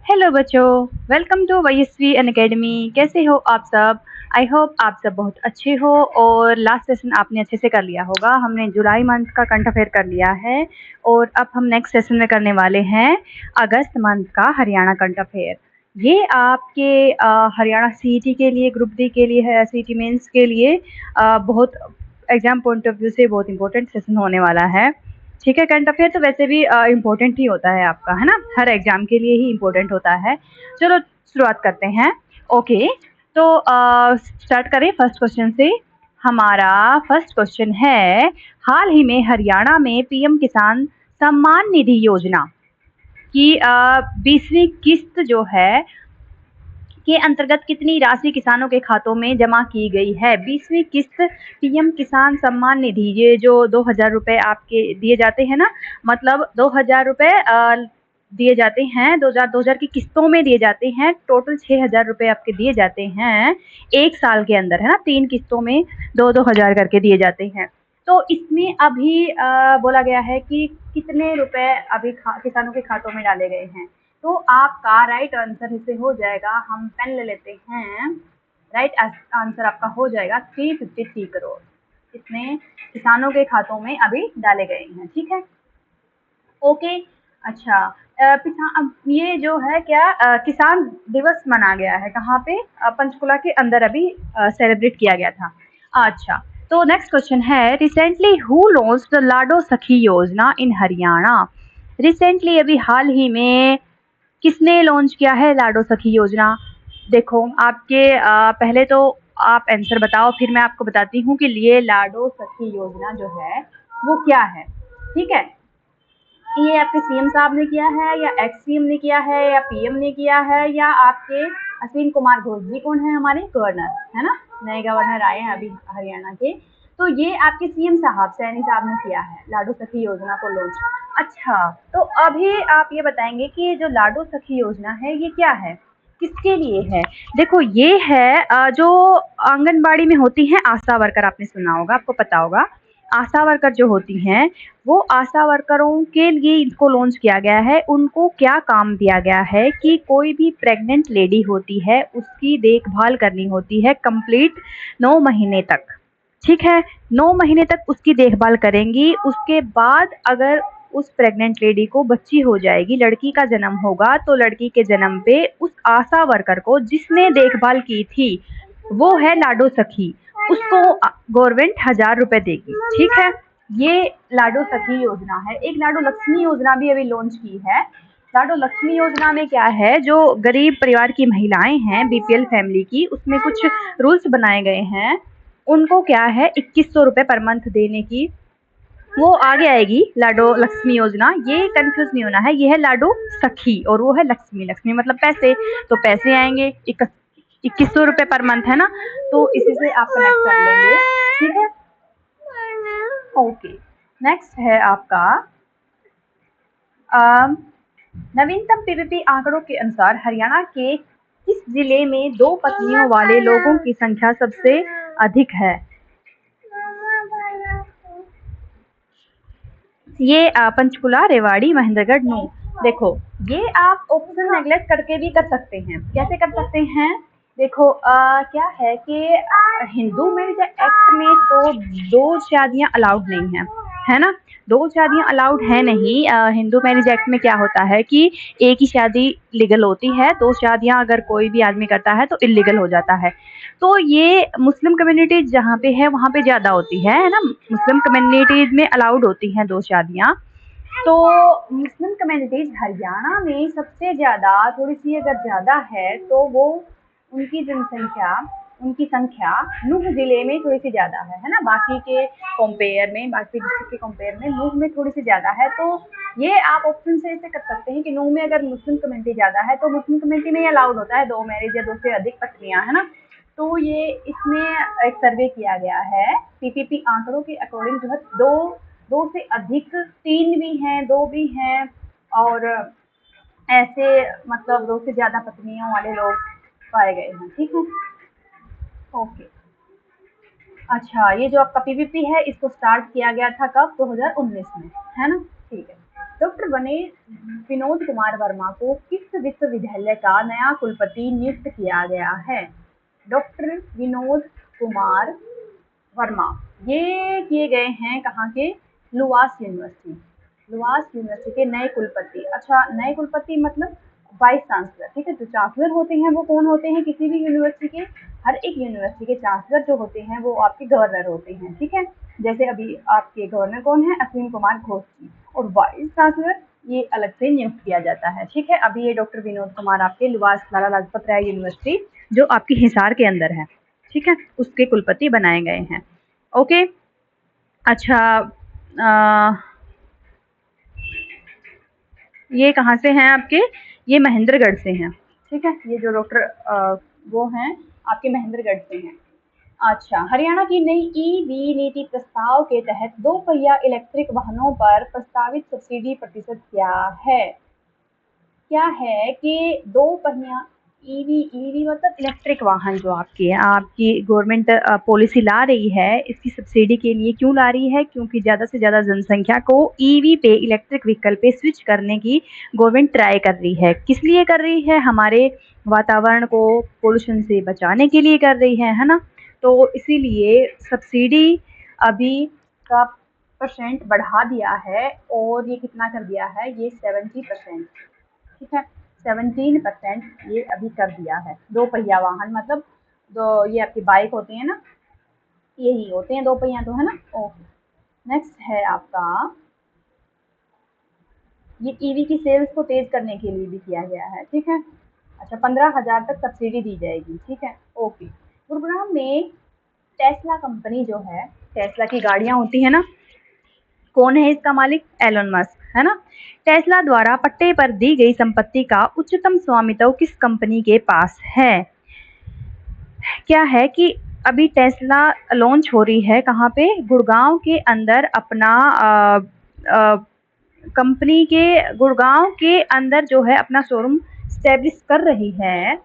Hello बच्चों, welcome to वयस्वी Unacademy. कैसे हो आप सब? आई होप आप सब बहुत अच्छे हो और लास्ट सेशन आपने अच्छे से कर लिया होगा। हमने जुलाई मंथ का करंट अफेयर कर लिया है और अब हम नेक्स्ट सेशन में करने वाले हैं अगस्त मंथ का हरियाणा करंट अफेयर। ये आपके हरियाणा सीईटी के लिए, ग्रुप डी के लिए है, सीईटी मेंस के लिए बहुत एग्जाम पॉइंट ऑफ व्यू से बहुत इंपॉर्टेंट सेशन होने वाला है। ठीक है, करंट अफेयर तो वैसे भी इम्पोर्टेंट ही होता है आपका, है ना? हर एग्जाम के लिए ही इम्पोर्टेंट होता है। चलो शुरुआत करते हैं। ओके, तो स्टार्ट करें फर्स्ट क्वेश्चन से। हमारा फर्स्ट क्वेश्चन है, हाल ही में हरियाणा में पीएम किसान सम्मान निधि योजना की 20वीं किस्त जो है के अंतर्गत कितनी राशि किसानों के खातों में जमा की गई है? 20वीं किस्त पीएम किसान सम्मान निधि, ये जो 2000 रुपए आपके दिए जाते हैं ना, मतलब 2000 रुपए दिए जाते हैं, 2000 की किस्तों में दिए जाते हैं। टोटल 6000 रुपए आपके दिए जाते हैं एक साल के अंदर, है ना? 3 किस्तों में 2-2 हजार करके दिए जाते हैं। तो इसमें अभी बोला गया है कि कितने रुपए अभी किसानों के खातों में डाले गए हैं। तो आपका राइट आंसर इसे हो जाएगा, हम पेन ले लेते हैं। राइट आंसर आपका हो जाएगा 353 करोड़। इतने किसानों के खातों में अभी डाले गए हैं। ठीक है, ओके। अच्छा, अब ये जो है क्या किसान दिवस मना गया है कहाँ पे? पंचकुला के अंदर अभी सेलिब्रेट किया गया था। अच्छा, तो नेक्स्ट क्वेश्चन है, रिसेंटली हु लॉन्च्ड द लाडो सखी योजना इन हरियाणा? रिसेंटली अभी हाल ही में किसने लॉन्च किया है लाडो सखी योजना? देखो आपके पहले तो आप आंसर बताओ, फिर मैं आपको बताती हूँ कि ये लाडो सखी योजना जो है वो क्या है। ठीक है, ये आपके सीएम साहब ने किया है या एक्स सीएम ने किया है या पीएम ने किया है या आपके अश्विनी कुमार घोष जी कौन है? हमारे गवर्नर, है ना? नए गवर्नर आए हैं अभी हरियाणा के। तो ये आपके सीएम साहब, सैनी साहब ने किया है लाडो सखी योजना को लॉन्च। अच्छा, तो अभी आप ये बताएंगे कि जो लाडो सखी योजना है ये क्या है, किसके लिए है? देखो ये है जो आंगनबाड़ी में होती हैं आशा वर्कर, आपने सुना होगा, आपको पता होगा। आशा वर्कर जो होती हैं, वो आशा वर्करों के लिए इसको लॉन्च किया गया है। उनको क्या काम दिया गया है कि कोई भी प्रेग्नेंट लेडी होती है उसकी देखभाल करनी होती है कंप्लीट 9 महीने तक। ठीक है, 9 महीने तक उसकी देखभाल करेंगी। उसके बाद अगर उस प्रेग्नेंट लेडी को बच्ची हो जाएगी, लड़की का जन्म होगा, तो लड़की के जन्म पे उस आशा वर्कर को जिसने देखभाल की थी, वो है लाडो सखी, उसको गवर्नमेंट 1000 रुपए देगी। ठीक है, ये लाडो सखी योजना है। एक लाडो लक्ष्मी योजना भी अभी लॉन्च की है। लाडो लक्ष्मी योजना में क्या है, जो गरीब परिवार की महिलाएं हैं, बीपीएल फैमिली की, उसमें कुछ रूल्स बनाए गए हैं। उनको क्या है 2100 रुपए पर मंथ देने की, वो आगे आएगी लाडो लक्ष्मी योजना। ये कंफ्यूज नहीं होना है, ये है लाडो सखी और वो है लक्ष्मी। लक्ष्मी मतलब पैसे, तो पैसे आएंगे 2100 रुपए पर मंथ, है ना? तो इसी से आप कनेक्ट कर लेंगे। ठीक है, ओके। नेक्स्ट है आपका नवीनतम पीपीपी आंकड़ों के अनुसार हरियाणा के किस जिले में 2 पत्नियों वाले लोगों की संख्या सबसे अधिक है? ये पंचकुला, रेवाड़ी, महेंद्रगढ़, नूंह। देखो ये आप ऑप्शन नेगलेक्ट करके भी कर सकते हैं। कैसे कर सकते हैं? देखो क्या है कि हिंदू मैरिज एक्ट में तो 2 शादियां अलाउड नहीं है ना? 2 शादियां अलाउड है नहीं। हिंदू मैरिज एक्ट में क्या होता है कि एक ही शादी लीगल होती है, 2 शादियां अगर कोई भी आदमी करता है तो इलीगल हो जाता है। तो ये मुस्लिम कम्युनिटी जहाँ पे है वहाँ पे ज़्यादा होती है ना? मुस्लिम कम्युनिटीज़ में अलाउड होती हैं 2 शादियाँ। तो मुस्लिम कम्युनिटीज़ हरियाणा में सबसे ज़्यादा, थोड़ी-सी अगर ज़्यादा है तो वो उनकी जनसंख्या, उनकी संख्या नूंह ज़िले में थोड़ी-सी ज़्यादा है ना? बाकी के कंपेयर में, बाकी डिस्ट्रिक्ट के कंपेयर में नूंह में थोड़ी-सी ज़्यादा है। तो ये आप ऑप्शन से ऐसे कर सकते हैं कि नूंह में अगर मुस्लिम कम्युनिटी ज़्यादा है तो मुस्लिम कम्युनिटी में ये अलाउड होता है 2 मैरिज या 2 से अधिक पत्नियाँ, है ना? तो ये इसमें एक सर्वे किया गया है पीपीपी आंकड़ों के अकॉर्डिंग, जो है 2 से अधिक, 3 भी हैं, 2 भी हैं और ऐसे मतलब 2 से ज़्यादा पत्नियों वाले लोग पाए गए हैं। ठीक है, ओके। अच्छा, ये जो आपका पीवीपी है इसको स्टार्ट किया गया था कब? 2019 में, है ना? ठीक है, डॉक्टर विनोद कुमार वर्मा को किस विश्वविद्यालय का नया कुलपति नियुक्त किया गया है? डॉक्टर विनोद कुमार वर्मा ये किए गए हैं कहाँ के? LUVAS university. लुवास यूनिवर्सिटी के नए कुलपति। अच्छा, नए कुलपति मतलब वाइस चांसलर, ठीक है। जो चांसलर होते हैं वो कौन होते हैं किसी भी यूनिवर्सिटी के? हर एक यूनिवर्सिटी के चांसलर जो होते हैं वो आपके गवर्नर होते हैं, ठीक है। जैसे अभी आपके गवर्नर कौन है? अश्विनी कुमार घोष जी। और वाइस चांसलर ये अलग से नियुक्त किया जाता है, ठीक है। अभी ये डॉक्टर विनोद कुमार आपके लुवास लाला लाजपत राय यूनिवर्सिटी जो आपकी हिसार के अंदर है, ठीक है, उसके कुलपति बनाए गए हैं। ओके, अच्छा, ये कहाँ से हैं आपके? ये महेंद्रगढ़ से हैं, ठीक है। ये जो डॉक्टर वो हैं आपके महेंद्रगढ़ से हैं। अच्छा, हरियाणा की नई ईवी नीति प्रस्ताव के तहत 2 पहिया इलेक्ट्रिक वाहनों पर प्रस्तावित सब्सिडी प्रतिशत क्या है? क्या है कि 2 पहिया ईवी मतलब इलेक्ट्रिक वाहन जो आपकी गवर्नमेंट पॉलिसी ला रही है, इसकी सब्सिडी के लिए क्यों ला रही है? क्योंकि ज़्यादा से ज़्यादा जनसंख्या को ईवी पे, इलेक्ट्रिक व्हीकल पे स्विच करने की गवर्नमेंट ट्राई कर रही है। किस लिए कर रही है? हमारे वातावरण को पोल्यूशन से बचाने के लिए कर रही है ना। तो इसीलिए सब्सिडी अभी का % बढ़ा दिया है और ये कितना कर दिया है? ये 70%, ठीक है, 17% ये अभी कर दिया है। 2 पहिया वाहन मतलब ये आपकी बाइक होती है ना, यही होते हैं 2 पहिया तो, है ना। ओके, नेक्स्ट है आपका, ये ईवी की सेल्स को तेज करने के लिए भी किया गया है, ठीक है। अच्छा, 15,000 तक सब्सिडी दी जाएगी, ठीक है। ओके, गुरुग्राम में टेस्ला कंपनी जो है, टेस्ला की गाड़ियां होती है ना, कौन है इसका मालिक? एलन मस्क, है ना। टेस्ला द्वारा पट्टे पर दी गई संपत्ति का उच्चतम स्वामित्व किस कंपनी के पास है? क्या है कि अभी टेस्ला लॉन्च हो रही है कहाँ पे? गुड़गांव के अंदर अपना कंपनी के गुड़गांव के अंदर जो है अपना शोरूम स्टैब्लिश कर रही है,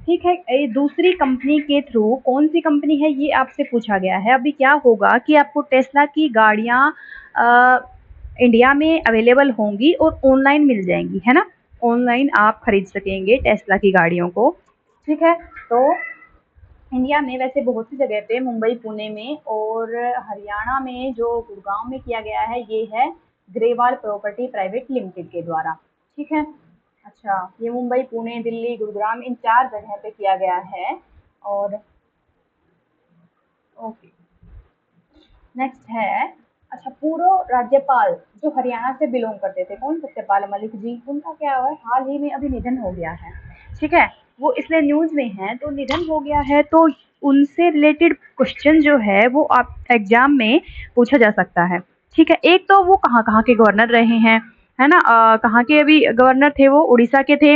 ठीक है। ये दूसरी कंपनी के थ्रू, कौन सी कंपनी है ये आपसे पूछा गया है। अभी क्या होगा कि आपको टेस्ला की गाड़ियाँ इंडिया में अवेलेबल होंगी और ऑनलाइन मिल जाएंगी, है ना। ऑनलाइन आप खरीद सकेंगे टेस्ला की गाड़ियों को, ठीक है। तो इंडिया में वैसे बहुत सी जगह पे, मुंबई, पुणे में और हरियाणा में जो गुड़गांव में किया गया है ये है ग्रेवाल प्रॉपर्टी प्राइवेट लिमिटेड के द्वारा, ठीक है। अच्छा, ये मुंबई, पुणे, दिल्ली, गुरुग्राम इन 4 जगह पे किया गया है। और ओके, नेक्स्ट है, अच्छा, पूर्व राज्यपाल जो हरियाणा से बिलोंग करते थे, कौन? सत्यपाल मलिक जी। उनका क्या हुआ है? हाल ही में अभी निधन हो गया है, ठीक है। वो इसलिए न्यूज़ में है, तो निधन हो गया है तो उनसे रिलेटेड क्वेश्चन जो है वो आप एग्जाम में पूछा जा सकता है, ठीक है। एक तो वो कहाँ कहाँ के गवर्नर रहे हैं, है ना। कहाँ के अभी गवर्नर थे? वो उड़ीसा के थे,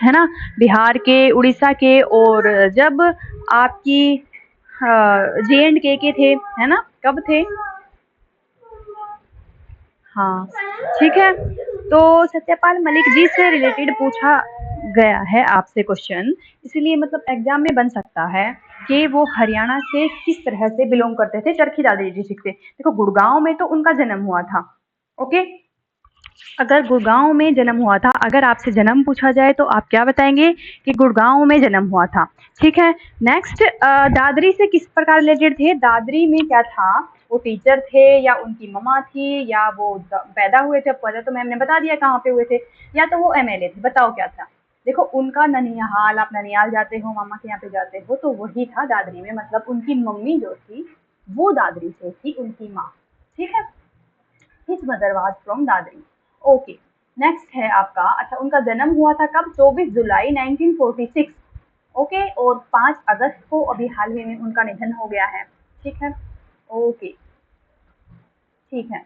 है ना, बिहार के, उड़ीसा के, और जब आपकी J&K के थे, है ना। कब थे? हाँ, ठीक है। तो सत्यपाल मलिक जी से रिलेटेड पूछा गया है आपसे क्वेश्चन, इसलिए मतलब एग्जाम में बन सकता है कि वो हरियाणा से किस तरह से बिलोंग करते थे, चरखी दादरी डिस्ट्रिक्ट से। देखो, गुड़गांव में तो उनका जन्म हुआ था, ओके। अगर गुड़गांव में जन्म हुआ था, अगर आपसे जन्म पूछा जाए तो आप क्या बताएंगे? कि गुड़गांव में जन्म हुआ था, ठीक है। नेक्स्ट, दादरी से किस प्रकार रिलेटेड थे? दादरी में क्या था? वो टीचर थे या उनकी ममा थी या वो पैदा हुए थे? पहले तो मैम ने बता दिया कहाँ पे हुए थे, या तो वो MLA थे। बताओ क्या था? देखो, उनका ननिहाल, आप ननिहाल जाते हो, मामा के यहाँ पे जाते हो, तो वही था दादरी में। मतलब उनकी मम्मी जो थी वो दादरी से थी, उनकी माँ, ठीक है। His mother was from Dadri. Okay, next है आपका, अच्छा, उनका जन्म हुआ था कब? 24 जुलाई 1946, ओके। और 5 अगस्त को अभी हाल ही में उनका निधन हो गया है, ठीक है। ओके, ठीक है।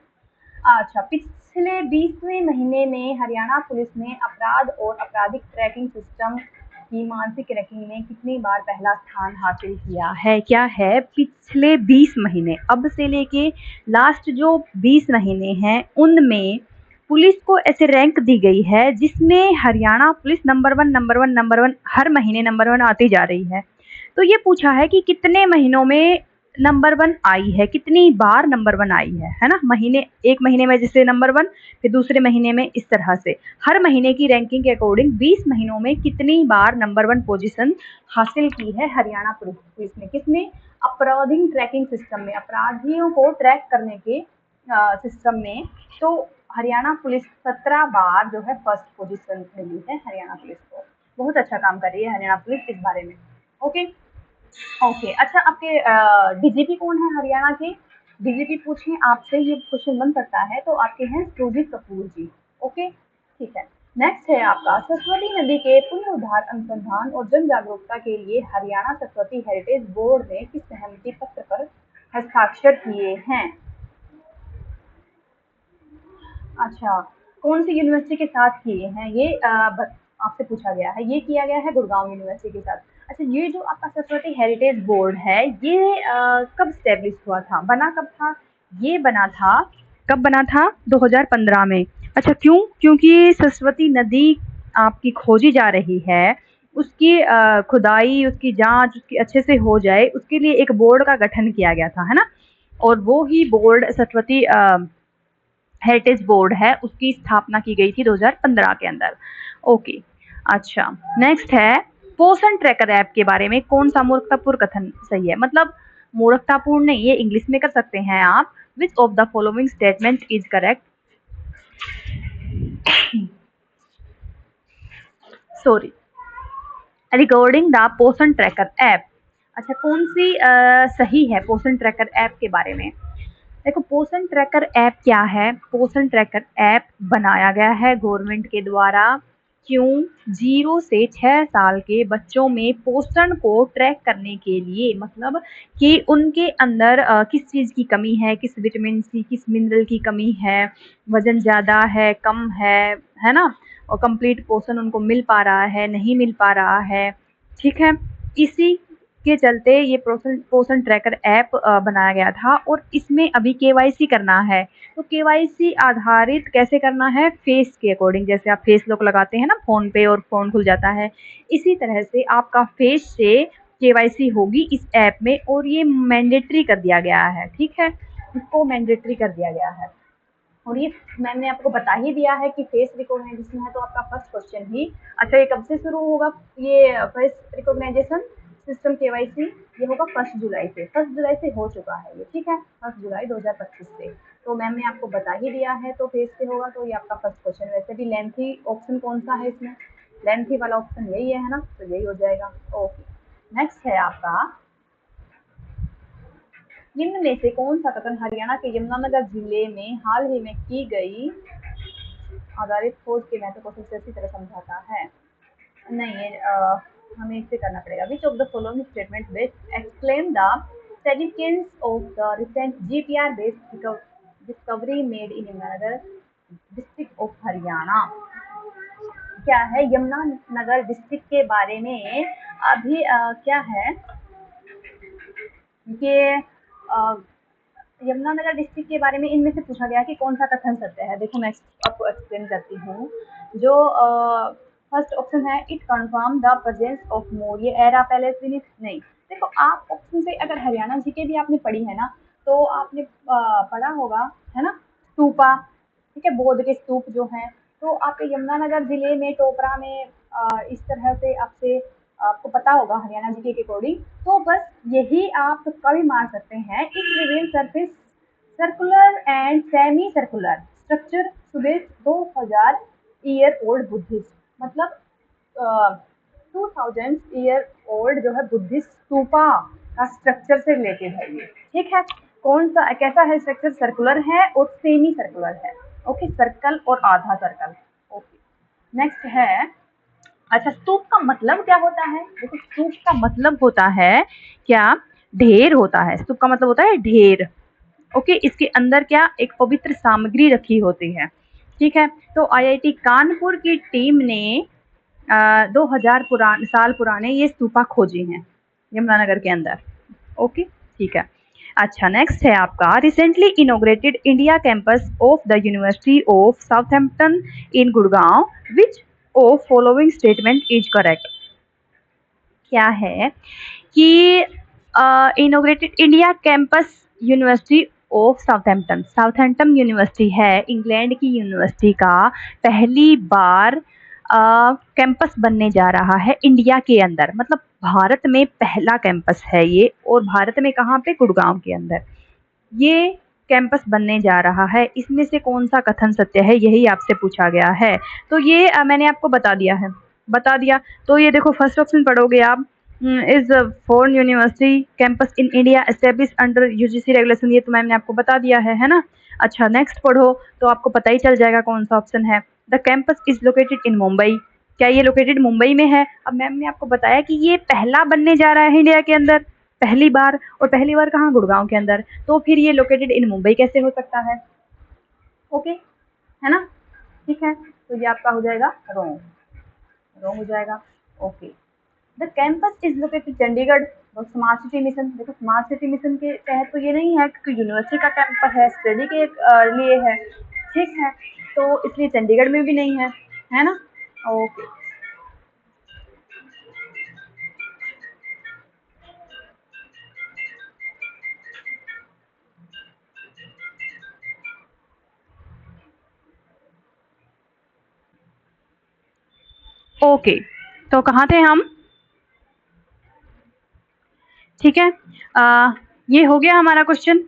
अच्छा, पिछले 20वें महीने में हरियाणा पुलिस ने अपराध और आपराधिक ट्रैकिंग सिस्टम की मानसिक रैंकिंग में कितनी बार पहला स्थान हासिल किया है? क्या है? पिछले 20 महीने, अब से लेके लास्ट जो 20 महीने हैं उनमें पुलिस को ऐसे रैंक दी गई है जिसमें हरियाणा पुलिस नंबर वन हर महीने नंबर 1 आती जा रही है। तो ये पूछा है कि कितने महीनों में नंबर 1 आई है, कितनी बार नंबर 1 आई है ना। महीने, एक महीने में जैसे नंबर 1, फिर दूसरे महीने में इस तरह से हर महीने की रैंकिंग के अकॉर्डिंग 20 महीनों में कितनी बार नंबर 1 पोजीशन हासिल की है हरियाणा पुलिस ने। किसने? अपराधी ट्रैकिंग सिस्टम में, अपराधियों को ट्रैक करने के सिस्टम में। तो हरियाणा पुलिस 17 बार जो है फर्स्ट पोजीशन मिली है हरियाणा पुलिस को। बहुत अच्छा काम कर रही है हरियाणा पुलिस इस बारे में। Okay okay. अच्छा, आपके डीजीपी कौन है हरियाणा के? डीजीपी पूछे आपसे, ये क्वेश्चन बन सकता है, तो आपके हैं सुजीत कपूर जी। ओके, ठीक है। नेक्स्ट है आपका, सरस्वती नदी के पुनरुद्धार, अनुसंधान और जन जागरूकता के लिए हरियाणा सरस्वती हेरिटेज बोर्ड ने किस सहमति पत्र पर हस्ताक्षर किए हैं? अच्छा, कौन सी यूनिवर्सिटी के साथ किए हैं ये? आपसे पूछा गया है। ये किया गया है गुड़गांव यूनिवर्सिटी के साथ। अच्छा, ये जो आपका सरस्वती हेरिटेज बोर्ड है, ये कब स्टेब्लिश हुआ था, बना कब था? ये बना था, कब बना था? 2015 में। अच्छा, क्यों? क्योंकि सरस्वती नदी आपकी खोजी जा रही है, उसकी खुदाई, उसकी जांच, उसकी अच्छे से हो जाए, उसके लिए एक बोर्ड का गठन किया गया था, है ना। और वो ही बोर्ड सरस्वती हेरिटेज बोर्ड है, उसकी स्थापना की गई थी 2015 के अंदर। ओके, अच्छा, नेक्स्ट है, पोषण ट्रैकर ऐप के बारे में कौन सा मूर्खतापूर्ण कथन सही है? मतलब मूर्खतापूर्ण नहीं, ये इंग्लिश में कर सकते हैं आप। Which of the following statement is correct? Sorry, regarding the पोषण ट्रैकर ऐप। अच्छा, कौन सी सही है पोषण ट्रैकर ऐप के बारे में? देखो, पोषण ट्रैकर ऐप क्या है? पोषण ट्रैकर ऐप बनाया गया है गवर्नमेंट के द्वारा। क्यों? 0 से 6 साल के बच्चों में पोषण को ट्रैक करने के लिए, मतलब कि उनके अंदर किस चीज़ की कमी है, किस विटामिन सी, किस मिनरल की कमी है, वजन ज़्यादा है, कम है ना, और कंप्लीट पोषण उनको मिल पा रहा है, नहीं मिल पा रहा है, ठीक है। इसी के चलते ये पोषण पोषण ट्रैकर ऐप बनाया गया था, और इसमें अभी केवाईसी करना है। तो केवाईसी आधारित कैसे करना है? फेस के अकॉर्डिंग, जैसे आप फेस लॉक लगाते हैं ना फ़ोन पे और फ़ोन खुल जाता है, इसी तरह से आपका फेस से केवाईसी होगी इस ऐप में, और ये मैंडेटरी कर दिया गया है, ठीक है। इसको मैंडेटरी कर दिया गया है, और ये मैंने आपको बता ही दिया है कि फेस रिकॉग्नाइजेशन है, तो आपका फर्स्ट क्वेश्चन ही। अच्छा, ये कब से शुरू होगा ये फेस रिकॉग्नाइजेशन सिस्टम केवाईसी? ये होगा 1 जुलाई से। 1 जुलाई से हो चुका है ये, ठीक है, 1 जुलाई 2025 से। तो मैम ने आपको बता ही दिया है, तो फेस से होगा, तो ये आपका फर्स्ट क्वेश्चन। वैसे भी लेंथी ऑप्शन कौन सा है इसमें? लेंथी वाला ऑप्शन यही है ना, तो यही हो जाएगा। ओके, नेक्स्ट है आपका, निम्न में से कौन सा कथन हरियाणा के यमुनानगर जिले में हाल ही में की गई आधारित खोज के महत्व को सबसे अच्छी तरह समझाता है? नहीं, ये हमें इसे करना पड़ेगा। Which of the following statement best explain the significance of the recent GPR based discovery made in Yamunanagar district of Haryana? क्या है? यमुनानगर डिस्ट्रिक्ट के बारे में अभी क्या है कि यमुनानगर डिस्ट्रिक्ट के बारे में इनमें से पूछा गया कि कौन सा कथन सत्य है। देखो, मैं आपको एक्सप्लेन करती हूँ। जो फर्स्ट ऑप्शन है, it confirm the presence of Maurya era palace in it. नहीं, देखो, आप ऑप्शन से अगर हरियाणा जीके भी आपने पढ़ी है ना, तो आपने पढ़ा होगा, है ना, स्तूपा, ठीक है, बौद्ध के स्तूप जो हैं। तो आपके यमुनानगर जिले में टोपरा में इस तरह से आपसे आपको पता होगा हरियाणा जीके के अकॉर्डिंग। तो बस यही आप तुक्का भी मार सकते हैं। It reveal surface circular and semi circular structure सुबह 2000 ईयर ओल्ड बुद्धिस्ट, मतलब 2000 ईयर ओल्ड जो है बुद्धिस्ट स्तूपा का स्ट्रक्चर से रिलेटेड है ये, ठीक है। कौन सा, कैसा है स्ट्रक्चर? सर्कुलर है और सेमी सर्कुलर है। ओके, सर्कल और आधा सर्कल। ओके, नेक्स्ट है, अच्छा, स्तूप का मतलब क्या होता है? देखो, स्तूप का मतलब होता है क्या? ढेर होता है। स्तूप का मतलब होता है ढेर। ओके, इसके अंदर क्या? एक पवित्र सामग्री रखी होती है, ठीक है। तो आईआईटी कानपुर की टीम ने 2000 साल पुराने ये स्तूपा खोजे हैं यमुनानगर के अंदर। ओके, ठीक है। अच्छा, नेक्स्ट है आपका, recently inaugurated India campus of the university of Southampton in Gurgaon, which of following statement is correct? क्या है कि inaugurated India campus university of Southampton. Southampton university है इंग्लैंड की यूनिवर्सिटी का पहली बार कैंपस बनने जा रहा है इंडिया के अंदर, मतलब भारत में पहला कैंपस है ये, और भारत में कहाँ पे? गुड़गांव के अंदर ये कैंपस बनने जा रहा है। इसमें से कौन सा कथन सत्य है, यही आपसे पूछा गया है। तो ये मैंने आपको बता दिया है, बता दिया। तो ये देखो फर्स्ट ऑप्शन पढ़ोगे आप, is foreign university campus in India establish under UGC regulation, ये तो मैंने आपको बता दिया है ना। अच्छा नेक्स्ट पढ़ो तो आपको पता ही चल जाएगा कौन सा ऑप्शन है। The campus is located in Mumbai, क्या ये लोकेटेड मुंबई में है? अब मैम ने आपको बताया कि ये पहला बनने जा रहा है इंडिया के अंदर, पहली बार, और पहली बार कहाँ? गुड़गांव के अंदर। तो फिर ये लोकेटेड इन मुंबई कैसे हो सकता है? ओके है ना, ठीक है। तो ये आपका हो जाएगा रॉन्ग, रॉन्ग हो जाएगा। Okay, the campus is located Chandigarh, smart city mission. देखो स्मार्ट सिटी मिशन के तहत तो ये नहीं है क्योंकि यूनिवर्सिटी का कैंपस है, स्टडी के लिए है, ठीक है, तो इसलिए चंडीगढ़ में भी नहीं है ना। ओके ओके, तो कहाँ थे हम? ठीक है, ये हो गया हमारा क्वेश्चन।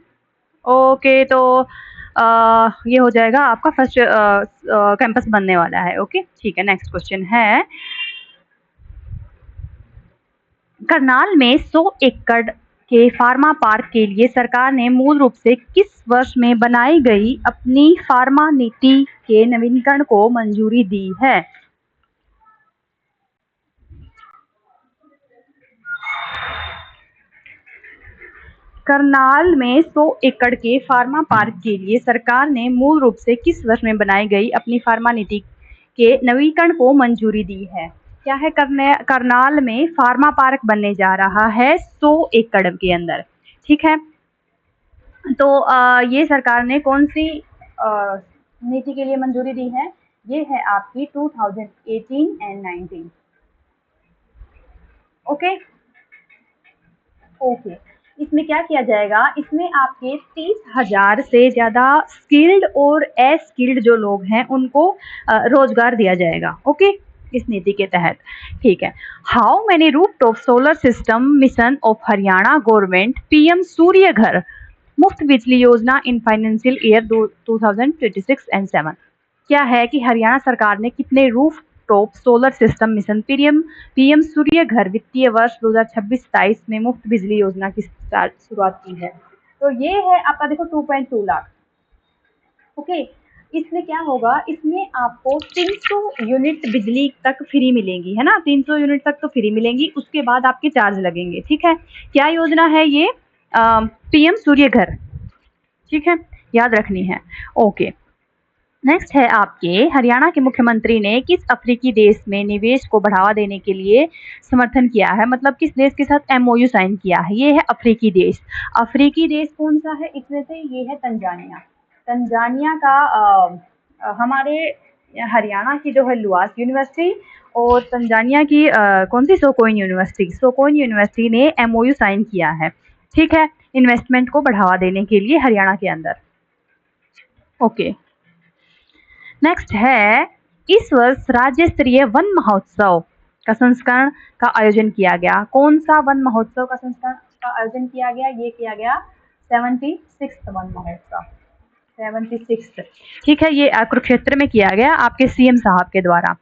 ओके, तो ये हो जाएगा आपका फर्स्ट कैंपस बनने वाला है। ओके ठीक है, नेक्स्ट क्वेश्चन है, करनाल में 100 एकड़ के फार्मा पार्क के लिए सरकार ने मूल रूप से किस वर्ष में बनाई गई अपनी फार्मा नीति के नवीनीकरण को मंजूरी दी है? करनाल में 100 एकड़ के फार्मा पार्क के लिए सरकार ने मूल रूप से किस वर्ष में बनाई गई अपनी फार्मा नीति के नवीनीकरण को मंजूरी दी है? क्या है? करनाल में फार्मा पार्क बनने जा रहा है 100 एकड़ के अंदर, ठीक है। तो ये सरकार ने कौन सी नीति के लिए मंजूरी दी है? ये है आपकी 2018 एंड 19। ओके ओके, इसमें क्या किया जाएगा? इसमें आपके 30,000 से ज़्यादा स्किल्ड और अस्किल्ड जो लोग हैं उनको रोजगार दिया जाएगा। ओके, इस नीति के तहत, ठीक है। How many rooftop solar system mission of Haryana government PM Surya Ghar Muft बिजली योजना इन फाइनेंशियल ईयर 2026 एंड 7, क्या है कि हरियाणा सरकार ने कितने rooftop solar system mission PM Surya Ghar वित्तीय वर्ष 2026-27 में मुफ्त बिजली योजना की शुरुआत की है? तो ये है आपका देखो 2.2 लाख। ओके, इसमें क्या होगा? इसमें आपको 300 यूनिट बिजली तक फ्री मिलेंगी, है ना, 300 यूनिट तक तो फ्री मिलेंगी, उसके बाद आपके चार्ज लगेंगे, ठीक है। क्या योजना है ये? पीएम सूर्य घर, ठीक है, याद रखनी है। ओके, नेक्स्ट है आपके, हरियाणा के मुख्यमंत्री ने किस अफ्रीकी देश में निवेश को बढ़ावा देने के लिए समर्थन किया है? मतलब किस देश के साथ एमओयू साइन किया है? ये है अफ्रीकी देश। अफ्रीकी देश कौन सा है इसमें से? ये है तंजानिया। तंजानिया का हमारे हरियाणा की जो है लुआस यूनिवर्सिटी और तंजानिया की कौन सी? सोकोइन यूनिवर्सिटी। सोकोइन यूनिवर्सिटी ने एमओयू साइन किया है, ठीक है, इन्वेस्टमेंट को बढ़ावा देने के लिए हरियाणा के अंदर। ओके, नेक्स्ट है, इस वर्ष राज्य स्तरीय वन महोत्सव का संस्करण का आयोजन किया गया। कौन सा वन महोत्सव का संस्करण का आयोजन किया गया? ये किया गया 76 वन महोत्सव, 76, ठीक है, ये कुरुक्षेत्र में किया गया आपके सीएम साहब के द्वारा।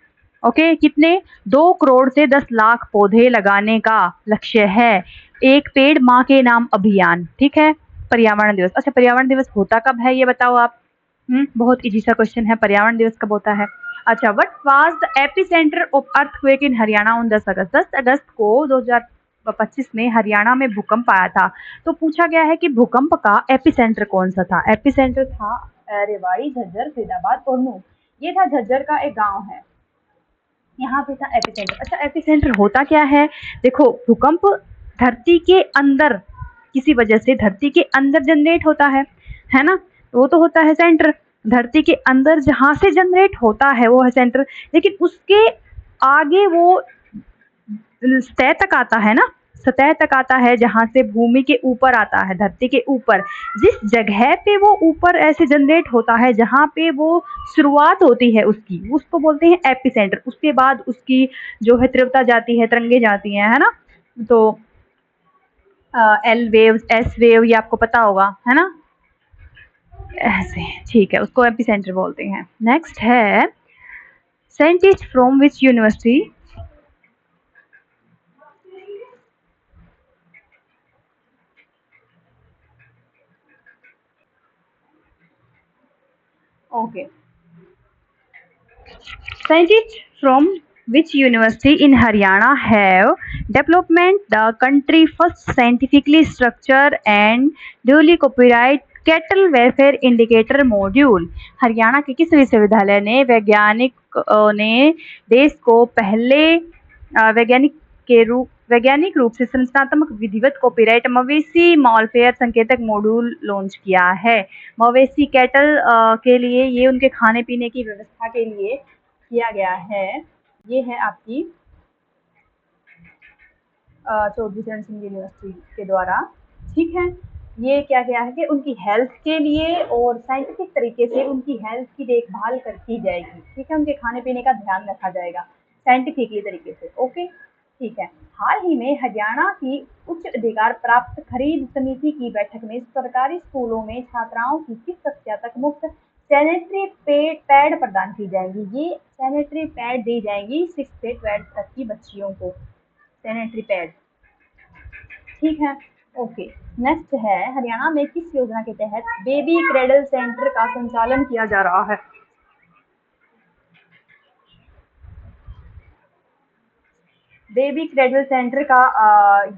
ओके, कितने? 2 करोड़ से 10 लाख पौधे लगाने का लक्ष्य है। एक पेड़ माँ के नाम अभियान, ठीक है। पर्यावरण दिवस, अच्छा पर्यावरण दिवस होता कब है ये बताओ आप? बहुत इजी सा क्वेश्चन है, पर्यावरण दिवस कब होता है? अच्छा, what was the epicentre of earthquake in Haryana on 10 अगस्त? 10 अगस्त को 2025 में हरियाणा में भूकंप आया था। तो पूछा गया है कि भूकंप का एपिसेंटर कौन सा था? एपिसेंटर था रेवाड़ी, झज्जर, फरीदाबाद और नूह। ये था झज्जर का एक गांव है, यहाँ पे था एपिसेंटर। अच्छा, एपिसेंटर होता क्या है? देखो, भूकंप धरती के अंदर किसी वजह से धरती के अंदर जनरेट होता है ना, वो तो होता है सेंटर। धरती के अंदर जहां से जनरेट होता है वो है सेंटर, लेकिन उसके आगे वो सतह तक आता है ना, सतह तक आता है, जहाँ से भूमि के ऊपर आता है, धरती के ऊपर। जिस जगह पे वो ऊपर ऐसे जनरेट होता है, जहाँ पे वो शुरुआत होती है उसकी, उसको बोलते हैं एपिसेंटर। उसके बाद उसकी जो है तीव्रता जाती है, तरंगे जाती हैं, है ना। तो एल वेव, एस वेव, ये आपको पता होगा, है ना, ऐसे, ठीक है, उसको एपिसेंटर बोलते हैं। नेक्स्ट है scientist from which university. Okay, scientists from which university in Haryana have developed the country first scientifically structured and duly copyright cattle welfare indicator module। Haryana के किस विश्वविद्यालय ने देश को पहले वैज्ञानिक रूप से संरचनात्मक विधिवत कॉपीराइट मवेशी मॉलफेयर संकेतक मॉड्यूल लॉन्च किया है। मवेशी कैटल के लिए, ये उनके खाने पीने की व्यवस्था के लिए किया गया है। ये है आपकी चौधरी चरण सिंह यूनिवर्सिटी के द्वारा, ठीक है। ये क्या गया है कि उनकी हेल्थ के लिए और साइंटिफिक तरीके से उनकी हेल्थ की देखभाल की जाएगी, ठीक है। उनके खाने पीने का ध्यान रखा जाएगा साइंटिफिकली तरीके से, ओके, ठीक है। हाल ही में हरियाणा की उच्च अधिकार प्राप्त खरीद समिति की बैठक में सरकारी स्कूलों में छात्राओं की किस कक्षा तक मुफ्त सैनिटरी पैड प्रदान की जाएंगी। ये सैनिटरी पैड दी जाएंगी 6 से 12 तक की बच्चियों को, सैनिटरी पैड, ठीक है, ओके। नेक्स्ट है हरियाणा में किस योजना के तहत बेबी क्रेडल सेंटर का संचालन किया जा रहा है। बेबी क्रेडल सेंटर का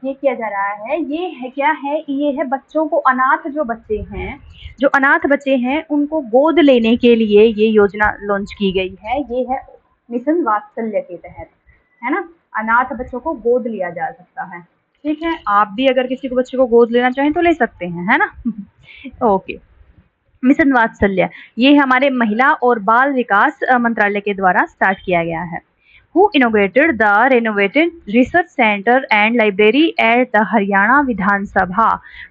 ये किया जा रहा है, ये है क्या है, ये है बच्चों को, अनाथ जो अनाथ बच्चे हैं उनको गोद लेने के लिए ये योजना लॉन्च की गई है। ये है मिशन वात्सल्य के तहत, है ना, अनाथ बच्चों को गोद लिया जा सकता है, ठीक है। आप भी अगर किसी को बच्चे को गोद लेना चाहें तो ले सकते हैं, है ना। ओके, मिशन वात्सल्य ये हमारे महिला और बाल विकास मंत्रालय के द्वारा स्टार्ट किया गया है। Who inaugurated the renovated research center and library at the Haryana विधानसभा।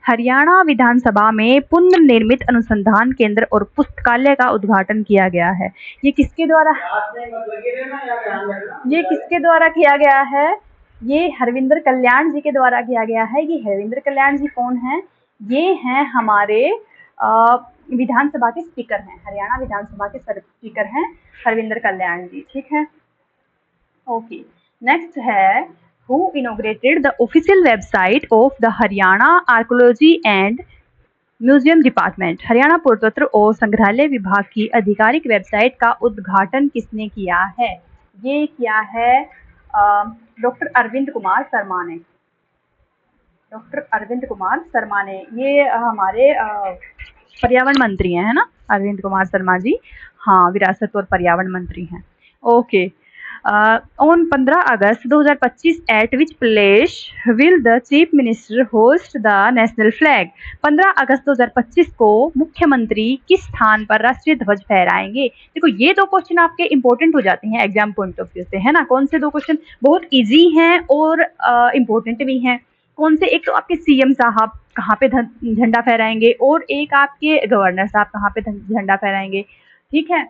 हरियाणा विधानसभा में पुनर्निर्मित अनुसंधान केंद्र और पुस्तकालय का उद्घाटन किया गया है। ये किसके द्वारा किया गया है। ये हरविंदर कल्याण जी के द्वारा किया गया है। ये हरविंदर कल्याण जी कौन है, ये हैं हमारे विधानसभा के स्पीकर हैं, हरियाणा विधानसभा के स्पीकर हैं हरविंदर कल्याण जी, ठीक है, ओके। नेक्स्ट है who inaugurated the official website of the Haryana archaeology and museum department. Haryana पुरातत्व और संग्रहालय विभाग की आधिकारिक वेबसाइट का उद्घाटन किसने किया है। ये किया है डॉक्टर अरविंद कुमार शर्मा ने, डॉक्टर अरविंद कुमार शर्मा ने। ये हमारे पर्यावरण मंत्री हैं, है ना, अरविंद कुमार शर्मा जी, हाँ, विरासत और पर्यावरण मंत्री हैं, okay. On 15 August 2025 eight which place will the chief minister host the national flag. 15 अगस्त 2025 को मुख्यमंत्री किस स्थान पर राष्ट्रीय ध्वज फहराएंगे। देखो ये दो क्वेश्चन आपके इंपॉर्टेंट हो जाते हैं एग्जाम पॉइंट ऑफ व्यू से, है ना। कौन से दो क्वेश्चन बहुत इजी हैं और इम्पोर्टेंट भी हैं। कौन से, एक तो आपके सीएम साहब कहाँ पे झंडा फहराएंगे और एक आपके गवर्नर साहब कहाँ पे झंडा फहराएंगे, ठीक है।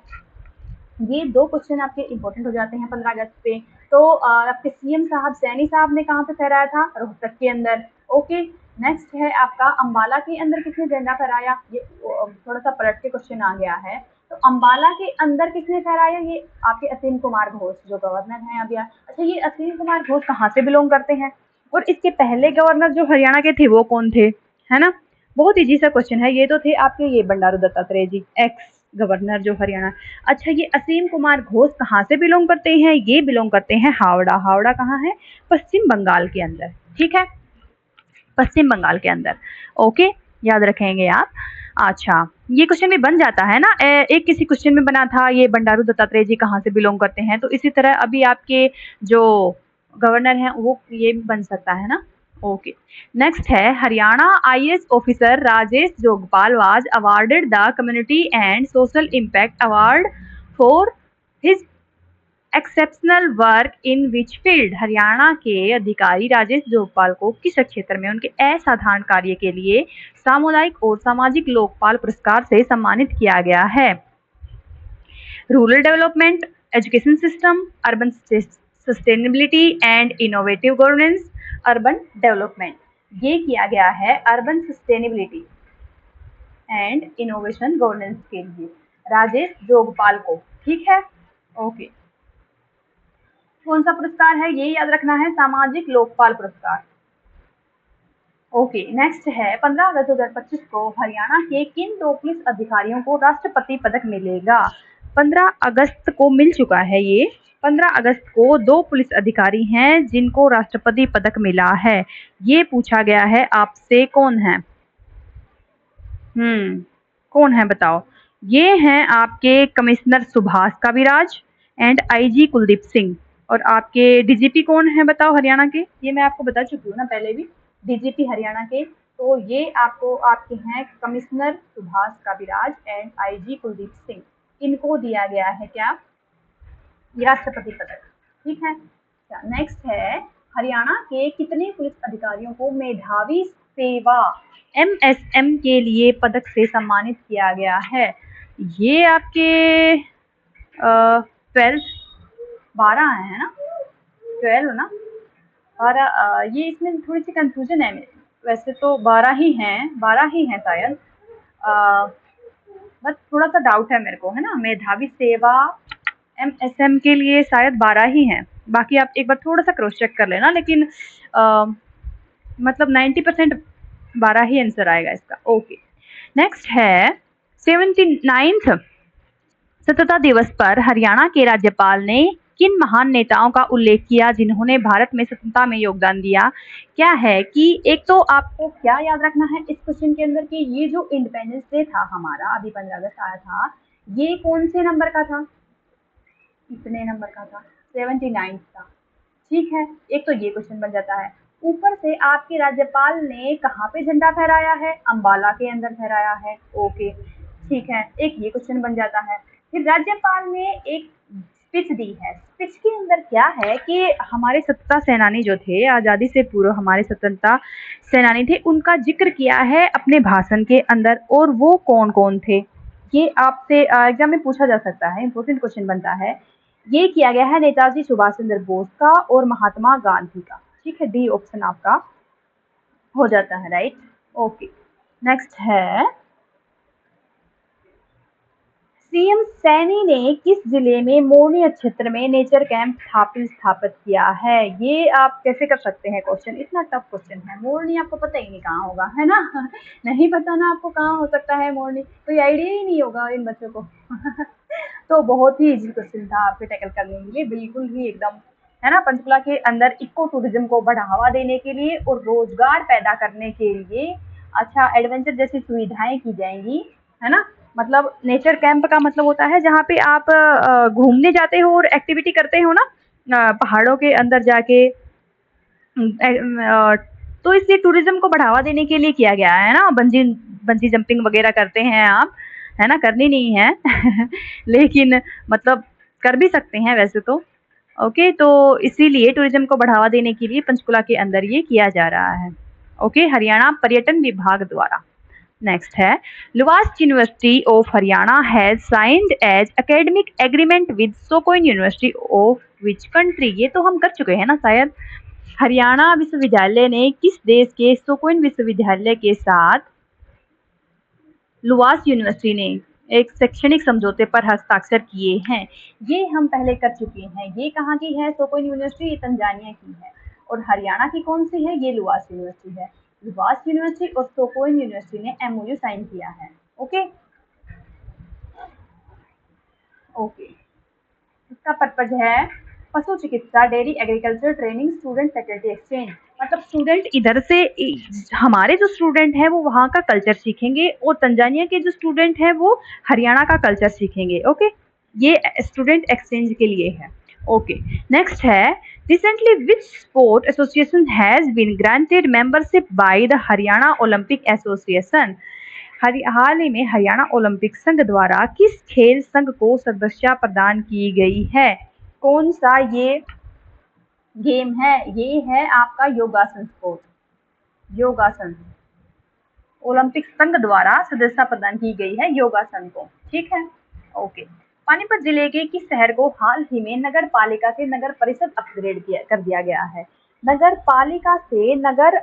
ये दो क्वेश्चन आपके इंपॉर्टेंट हो जाते हैं 15 अगस्त पे। तो आपके सीएम साहब, सैनी साहब ने कहाँ पे फहराया था, रोहतक के अंदर, ओके। नेक्स्ट है आपका अंबाला के अंदर किसने झंडा फहराया। ये थोड़ा सा पलट के क्वेश्चन आ गया है, तो अंबाला के अंदर किसने फहराया, ये आपके असीम कुमार घोष जो गवर्नर हैं अभी। अच्छा, ये असीम कुमार घोष कहाँ से बिलोंग करते हैं और इसके पहले गवर्नर जो हरियाणा के थे वो कौन थे, है ना। बहुत इजी सा क्वेश्चन है। ये तो थे आपके ये बंडारू दत्तात्रेय जी, एक्स गवर्नर जो हरियाणा। अच्छा, ये असीम कुमार घोष कहाँ से बिलोंग करते हैं, ये बिलोंग करते हैं हावड़ा। हावड़ा कहाँ है, पश्चिम बंगाल के अंदर, ठीक है, पश्चिम बंगाल के अंदर, ओके, याद रखेंगे आप। अच्छा, ये क्वेश्चन भी बन जाता है ना, एक किसी क्वेश्चन में बना था ये बंडारू दत्तात्रेय जी कहाँ से बिलोंग करते हैं, तो इसी तरह अभी आपके जो गवर्नर हैं वो ये बन सकता है ना, ओके। नेक्स्ट है Haryana IAS officer Rajesh Jogpal was awarded the community and social impact award for his exceptional work in which field? Haryana के अधिकारी राजेश जोगपाल को किस क्षेत्र में उनके असाधारण कार्य के लिए सामुदायिक और सामाजिक लोकपाल पुरस्कार से सम्मानित किया गया है? Rural development, education system, urban sustainability and innovative governance, urban development. ये किया गया है urban sustainability and innovation governance के लिए राजेश जोगपाल को। ठीक है, ओके। कौन सा पुरस्कार है ये याद रखना है, सामाजिक लोकपाल पुरस्कार। ओके, नेक्स्ट है 15 अगस्त 2025 को हरियाणा के किन 2 पुलिस अधिकारियों को राष्ट्रपति पदक मिलेगा? 15 अगस्त को मिल चुका है ये। 15 अगस्त को 2 पुलिस अधिकारी हैं जिनको राष्ट्रपति पदक मिला है। ये पूछा गया है आपसे, कौन है? कौन है बताओ? ये हैं आपके commissioner Subhash Kaviraj and IG Kuldeep Singh. और आपके डीजीपी कौन है बताओ हरियाणा के? ये मैं आपको बता चुकी हूँ ना पहले भी, डीजीपी हरियाणा के। तो ये आपके हैं commissioner Subhash Kaviraj and IG Kuldeep Singh. इनको दिया गया है क्या? राष्ट्रपति पदक। ठीक है, नेक्स्ट है हरियाणा के कितने पुलिस अधिकारियों को मेधावी सेवा MSM के लिए पदक से सम्मानित किया गया है? ये आपके 12 12 है ना, 12 ना, 12। ये इसमें थोड़ी सी कंफ्यूजन है, वैसे तो 12 ही हैं शायद, बस थोड़ा सा डाउट है मेरे को, है ना। मेधावी सेवा MSM के लिए शायद 12 ही हैं, बाकी आप एक बार थोड़ा सा क्रॉस चेक कर लेना, लेकिन मतलब 90% 12 ही आंसर आएगा इसका। ओके, नेक्स्ट है 79th स्वतंत्रता दिवस पर हरियाणा के राज्यपाल ने किन महान नेताओं का उल्लेख किया जिन्होंने भारत में स्वतंत्रता में योगदान दिया? क्या है कि एक तो आपको क्या याद रखना है इस क्वेश्चन के अंदर कि ये जो इंडिपेंडेंस डे था हमारा, अभी 15 अगस्त आया था, ये कौन से नंबर का था? कितने नंबर का था? 79 था। ठीक है, एक तो ये क्वेश्चन बन जाता है। ऊपर से आपके राज्यपाल ने कहाँ पे झंडा फहराया है? अंबाला के अंदर फहराया है। ओके, ठीक है, एक ये क्वेश्चन बन जाता है। फिर राज्यपाल ने एक स्पीच दी है। स्पीच के अंदर क्या है कि हमारे स्वतंत्रता सेनानी जो थे, आज़ादी से पूर्व हमारे स्वतंत्रता सेनानी थे, उनका जिक्र किया है अपने भाषण के अंदर। और वो कौन कौन थे? ये आपसे एग्जाम में पूछा जा सकता है, इंपॉर्टेंट क्वेश्चन बनता है। ये किया गया है नेताजी सुभाष चंद्र बोस का और महात्मा गांधी का। ठीक है, डी ऑप्शन आपका हो जाता है राइट। ओके, नेक्स्ट है सीएम सैनी ने किस जिले में मोरनी क्षेत्र में नेचर कैंप स्थापित किया है? ये आप कैसे कर सकते हैं क्वेश्चन, इतना टफ क्वेश्चन है। मोरनी आपको पता ही नहीं कहाँ होगा, है ना। नहीं पता ना आपको कहाँ हो सकता है मोरनी, कोई आइडिया ही नहीं होगा इन बच्चों को। तो बहुत ही इजी क्वेश्चन था आपके टैकल करने के लिए, बिल्कुल ही एकदम, है ना। पंचकुला के अंदर इको टूरिज्म को बढ़ावा देने के लिए और रोजगार पैदा करने के लिए अच्छा एडवेंचर जैसी सुविधाएं की जाएंगी, है ना। मतलब नेचर कैंप का मतलब होता है जहाँ पे आप घूमने जाते हो और एक्टिविटी करते हो ना, पहाड़ों के अंदर जाके। तो इसलिए टूरिज्म को बढ़ावा देने के लिए किया गया है ना। बंजी जंपिंग वगैरह करते हैं आप, है ना, करनी नहीं है लेकिन मतलब कर भी सकते हैं वैसे तो। ओके, तो इसीलिए टूरिज्म को बढ़ावा देने के लिए पंचकुला के अंदर ये किया जा रहा है। ओके, हरियाणा पर्यटन विभाग द्वारा। नेक्स्ट है LUVAS university of Haryana has signed as academic agreement with Sokoine university of which country? ये तो हम कर चुके हैं ना शायद। हरियाणा विश्वविद्यालय ने किस देश के सोकोइन विश्वविद्यालय के साथ लुवास यूनिवर्सिटी ने एक शैक्षणिक समझौते पर हस्ताक्षर किए हैं? ये हम पहले कर चुके हैं। ये कहाँ की है? सोकोइन यूनिवर्सिटी, ये तंजानिया की है। और हरियाणा की कौन सी है? ये लुवास यूनिवर्सिटी है। लुवास यूनिवर्सिटी और सोकोइन यूनिवर्सिटी ने MOU साइन किया है। ओके ओके, इसका पर्पज है पशु चिकित्सा, dairy agriculture training, student faculty exchange. मतलब स्टूडेंट इधर से, हमारे जो स्टूडेंट हैं वो वहाँ का कल्चर सीखेंगे और तंजानिया के जो स्टूडेंट हैं वो हरियाणा का कल्चर सीखेंगे। ओके, ये स्टूडेंट एक्सचेंज के लिए है। ओके, नेक्स्ट है recently which sport association has been granted membership by the Haryana Olympic association? हाल ही में हरियाणा ओलंपिक संघ द्वारा किस खेल संघ को सदस्यता प्रदान की गई है? कौन सा ये गेम है? ये है आपका योगासन स्पोर्ट, योगासन। ओलंपिक संघ द्वारा सदस्यता प्रदान की गई है योगासन को, ठीक है। ओके। पानीपत जिले के किस शहर को हाल ही में नगर पालिका से नगर परिषद अपग्रेड कर दिया गया है? नगर पालिका से नगर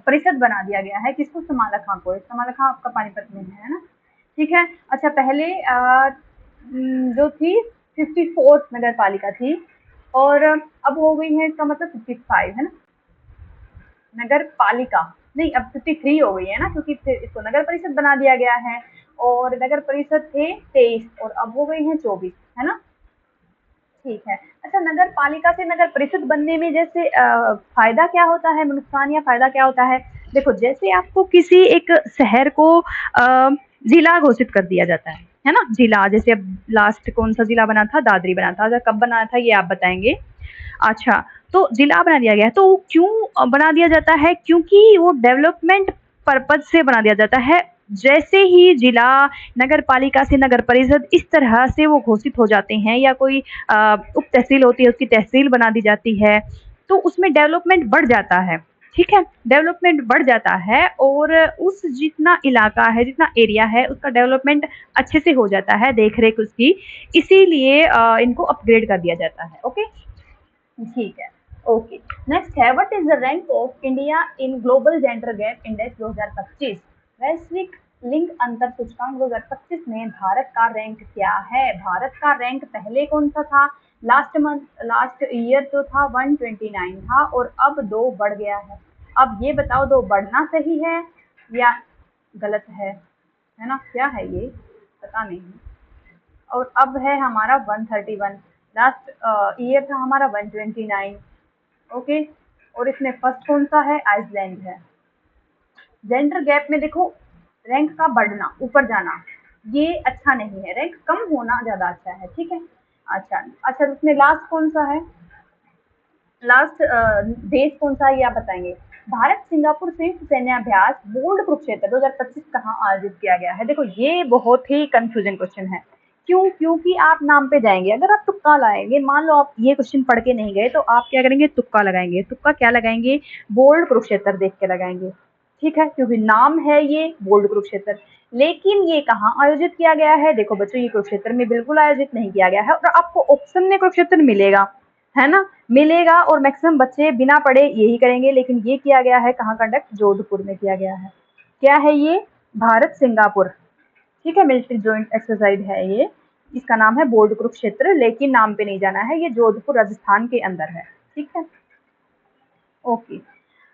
परिषद बना दिया गया है किसको? समालखां को। समालखां आपका पानीपत में है ना, ठीक है। अच्छा, पहले जो थी 54 नगर पालिका थी और अब हो गई है, इसका मतलब 55 है ना नगर पालिका, नहीं अब 53 हो गई है ना, क्योंकि इसको नगर परिषद बना दिया गया है। और नगर परिषद थे 23 और अब हो गई है 24, है ना, ठीक है। अच्छा, नगर पालिका से नगर परिषद बनने में जैसे फायदा क्या होता है, नुकसान या फायदा क्या होता है? देखो, जैसे आपको किसी एक शहर को जिला घोषित कर दिया जाता है ना, जिला। जैसे अब लास्ट कौन सा जिला बना था? दादरी बना था। कब बना था ये आप बताएंगे? अच्छा, तो जिला बना दिया गया है, तो क्यों बना दिया जाता है? क्योंकि वो डेवलपमेंट पर्पज से बना दिया जाता है। जैसे ही जिला, नगर पालिका से नगर परिषद इस तरह से वो घोषित हो जाते हैं, या कोई उप तहसील होती है उसकी तहसील बना दी जाती है, तो उसमें डेवलपमेंट बढ़ जाता है, ठीक है। डेवलपमेंट बढ़ जाता है और उस जितना इलाका है, जितना एरिया है, उसका डेवलपमेंट अच्छे से हो जाता है, देख रेख उसकी। इसीलिए इनको अपग्रेड कर दिया जाता है। ओके, ठीक है। ओके, नेक्स्ट है, what is the rank of India in global gender gap index 2025? वैश्विक लिंग अंतर सूचकांक 2025 में भारत का रैंक क्या है? भारत का रैंक पहले कौन सा था? लास्ट ईयर जो था 129 था और अब 2 बढ़ गया है। अब ये बताओ, 2 बढ़ना सही है या गलत है ना? क्या है ये, पता नहीं। और अब है हमारा 131, लास्ट ईयर था हमारा 129। ओके, और इसमें फर्स्ट कौन सा है? आइसलैंड है। जेंडर गैप में देखो, रैंक का बढ़ना, ऊपर जाना, ये अच्छा नहीं है, रैंक कम होना ज्यादा अच्छा है, ठीक है। अच्छा, उसमें लास्ट कौन सा है? लास्ट देश कौन सा है ये आप बताएंगे? भारत सिंगापुर संयुक्त सैन्याभ्यास बोल्ड कुरुक्षेत्र 2025 कहाँ आयोजित किया गया है? देखो, ये बहुत ही कंफ्यूजन क्वेश्चन है। क्यों? क्योंकि आप नाम पे जाएंगे। अगर आप तुक्का लाएंगे, मान लो आप ये क्वेश्चन पढ़ के नहीं गए, तो आप क्या करेंगे? तुक्का लगाएंगे। तुक्का क्या लगाएंगे? बोल्ड कुरुक्षेत्र देख के लगाएंगे, ठीक है, क्योंकि नाम है ये बोल्ड कुरुक्षेत्र। लेकिन ये कहाँ आयोजित किया गया है? देखो बच्चों, ये कुरुक्षेत्र में बिल्कुल आयोजित नहीं किया गया है, और आपको ऑप्शन में कुरुक्षेत्र मिलेगा, है ना, मिलेगा, और मैक्सिमम बच्चे बिना पढ़े यही करेंगे। लेकिन ये किया गया है कहाँ कंडक्ट? जोधपुर में किया गया है। क्या है ये? भारत सिंगापुर, ठीक है, मिलिट्री ज्वाइंट एक्सरसाइज है ये। इसका नाम है बोल्ड कुरुक्षेत्र, लेकिन नाम पे नहीं जाना है, ये जोधपुर राजस्थान के अंदर है, ठीक है। ओके।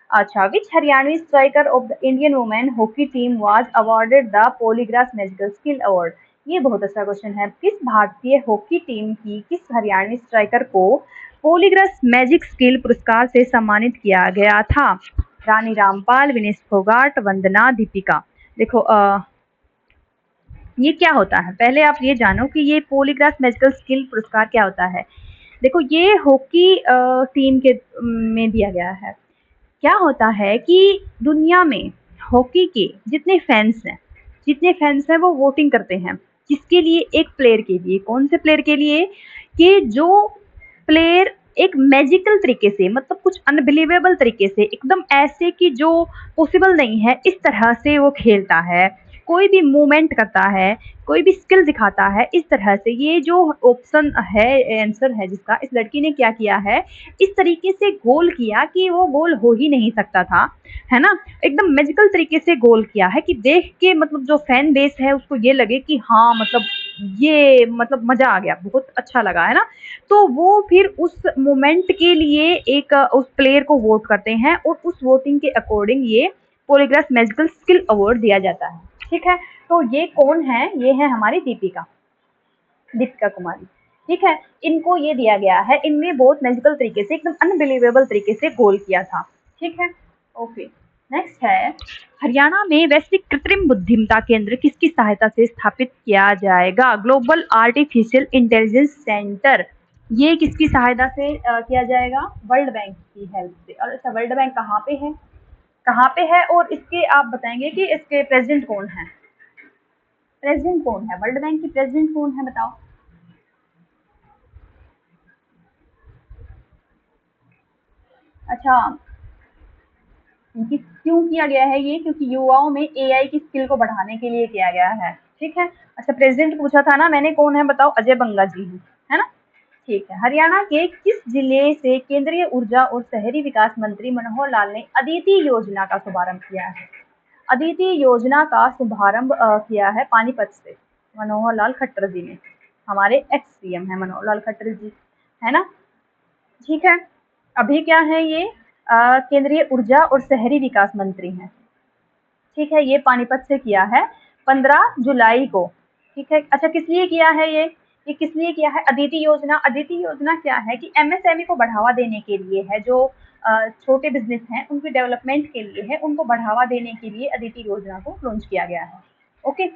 अच्छा, which Haryanvi striker of the Indian women hockey team was awarded the polygraph magical skill award? ये बहुत अच्छा क्वेश्चन है। किस भारतीय हॉकी टीम की किस हरियाणवी स्ट्राइकर को पॉलीग्राफ मैजिक स्किल पुरस्कार से सम्मानित किया गया था? रानी रामपाल, विनेश फोगाट, वंदना, दीपिका। देखो, ये क्या होता है? पहले आप ये जानो कि ये पॉलीग्राफ मैजिकल स्किल पुरस्कार क्या होता है। देखो, ये हॉकी टीम के में दिया गया है। क्या होता है कि दुनिया में हॉकी के जितने फैंस हैं वो वोटिंग करते हैं, किसके लिए? एक प्लेयर के लिए। कौन से प्लेयर के लिए? कि जो प्लेयर एक मैजिकल तरीके से, मतलब कुछ अनबिलीवेबल तरीके से, एकदम ऐसे कि जो पॉसिबल नहीं है, इस तरह से वो खेलता है, कोई भी मूवमेंट करता है, कोई भी स्किल दिखाता है, इस तरह से। ये जो ऑप्शन है, आंसर है जिसका, इस लड़की ने क्या किया है? इस तरीके से गोल किया कि वो गोल हो ही नहीं सकता था, है ना। एकदम मैजिकल तरीके से गोल किया है कि देख के मतलब जो फैन बेस है उसको ये लगे कि हाँ, मतलब ये मतलब मजा आ गया, बहुत अच्छा लगा, है ना। तो वो फिर उस मोमेंट के लिए एक उस प्लेयर को वोट करते हैं, और उस वोटिंग के अकॉर्डिंग ये पॉलीग्राफ मैजिकल स्किल अवार्ड दिया जाता है, ठीक है। तो ये कौन है? ये है हमारी दीपिका कुमारी, ठीक है। इनको ये दिया गया है, इनने बहुत मैजिकल तरीके से, एकदम अनबिलीवेबल तरीके से गोल किया था, ठीक है। ओके, नेक्स्ट है, हरियाणा में वैश्विक कृत्रिम बुद्धिमत्ता केंद्र किसकी सहायता से स्थापित किया जाएगा? Global artificial intelligence centre. ये किसकी सहायता से किया जाएगा? वर्ल्ड बैंक की हेल्प से। और अच्छा, वर्ल्ड बैंक कहाँ पे है? और इसके आप बताएंगे कि इसके प्रेसिडेंट कौन है? प्रेसिडेंट कौन है? वर्ल्ड बैंक की प्रेसिडेंट कौन है, बताओ। अच्छा, क्यों किया गया है ये? क्योंकि युवाओं में एआई की स्किल को बढ़ाने के लिए किया गया है। ठीक है। अच्छा, प्रेसिडेंट पूछा था ना मैंने, कौन है बताओ? अजय बंगा जी हैं, है ना? ठीक है। हरियाणा के किस जिले से केंद्रीय ऊर्जा और शहरी विकास मंत्री मनोहर लाल ने अदिति योजना का शुभारंभ किया है? अदिति योजना का शुभारंभ किया है पानीपत से मनोहर लाल खट्टर जी ने। हमारे एक्स सीएम है मनोहर लाल खट्टर जी, है ना? ठीक है। अभी क्या है ये? केंद्रीय ऊर्जा और शहरी विकास मंत्री हैं। ठीक है, ये पानीपत से किया है 15 जुलाई को। ठीक है। अच्छा, किस लिए किया है ये किस लिए किया है? अदिति योजना। अदिति योजना क्या है कि एमएसएमई को बढ़ावा देने के लिए है, जो छोटे बिजनेस हैं उनके डेवलपमेंट के लिए है, उनको बढ़ावा देने के लिए अदिति योजना को लॉन्च किया गया है। ओके,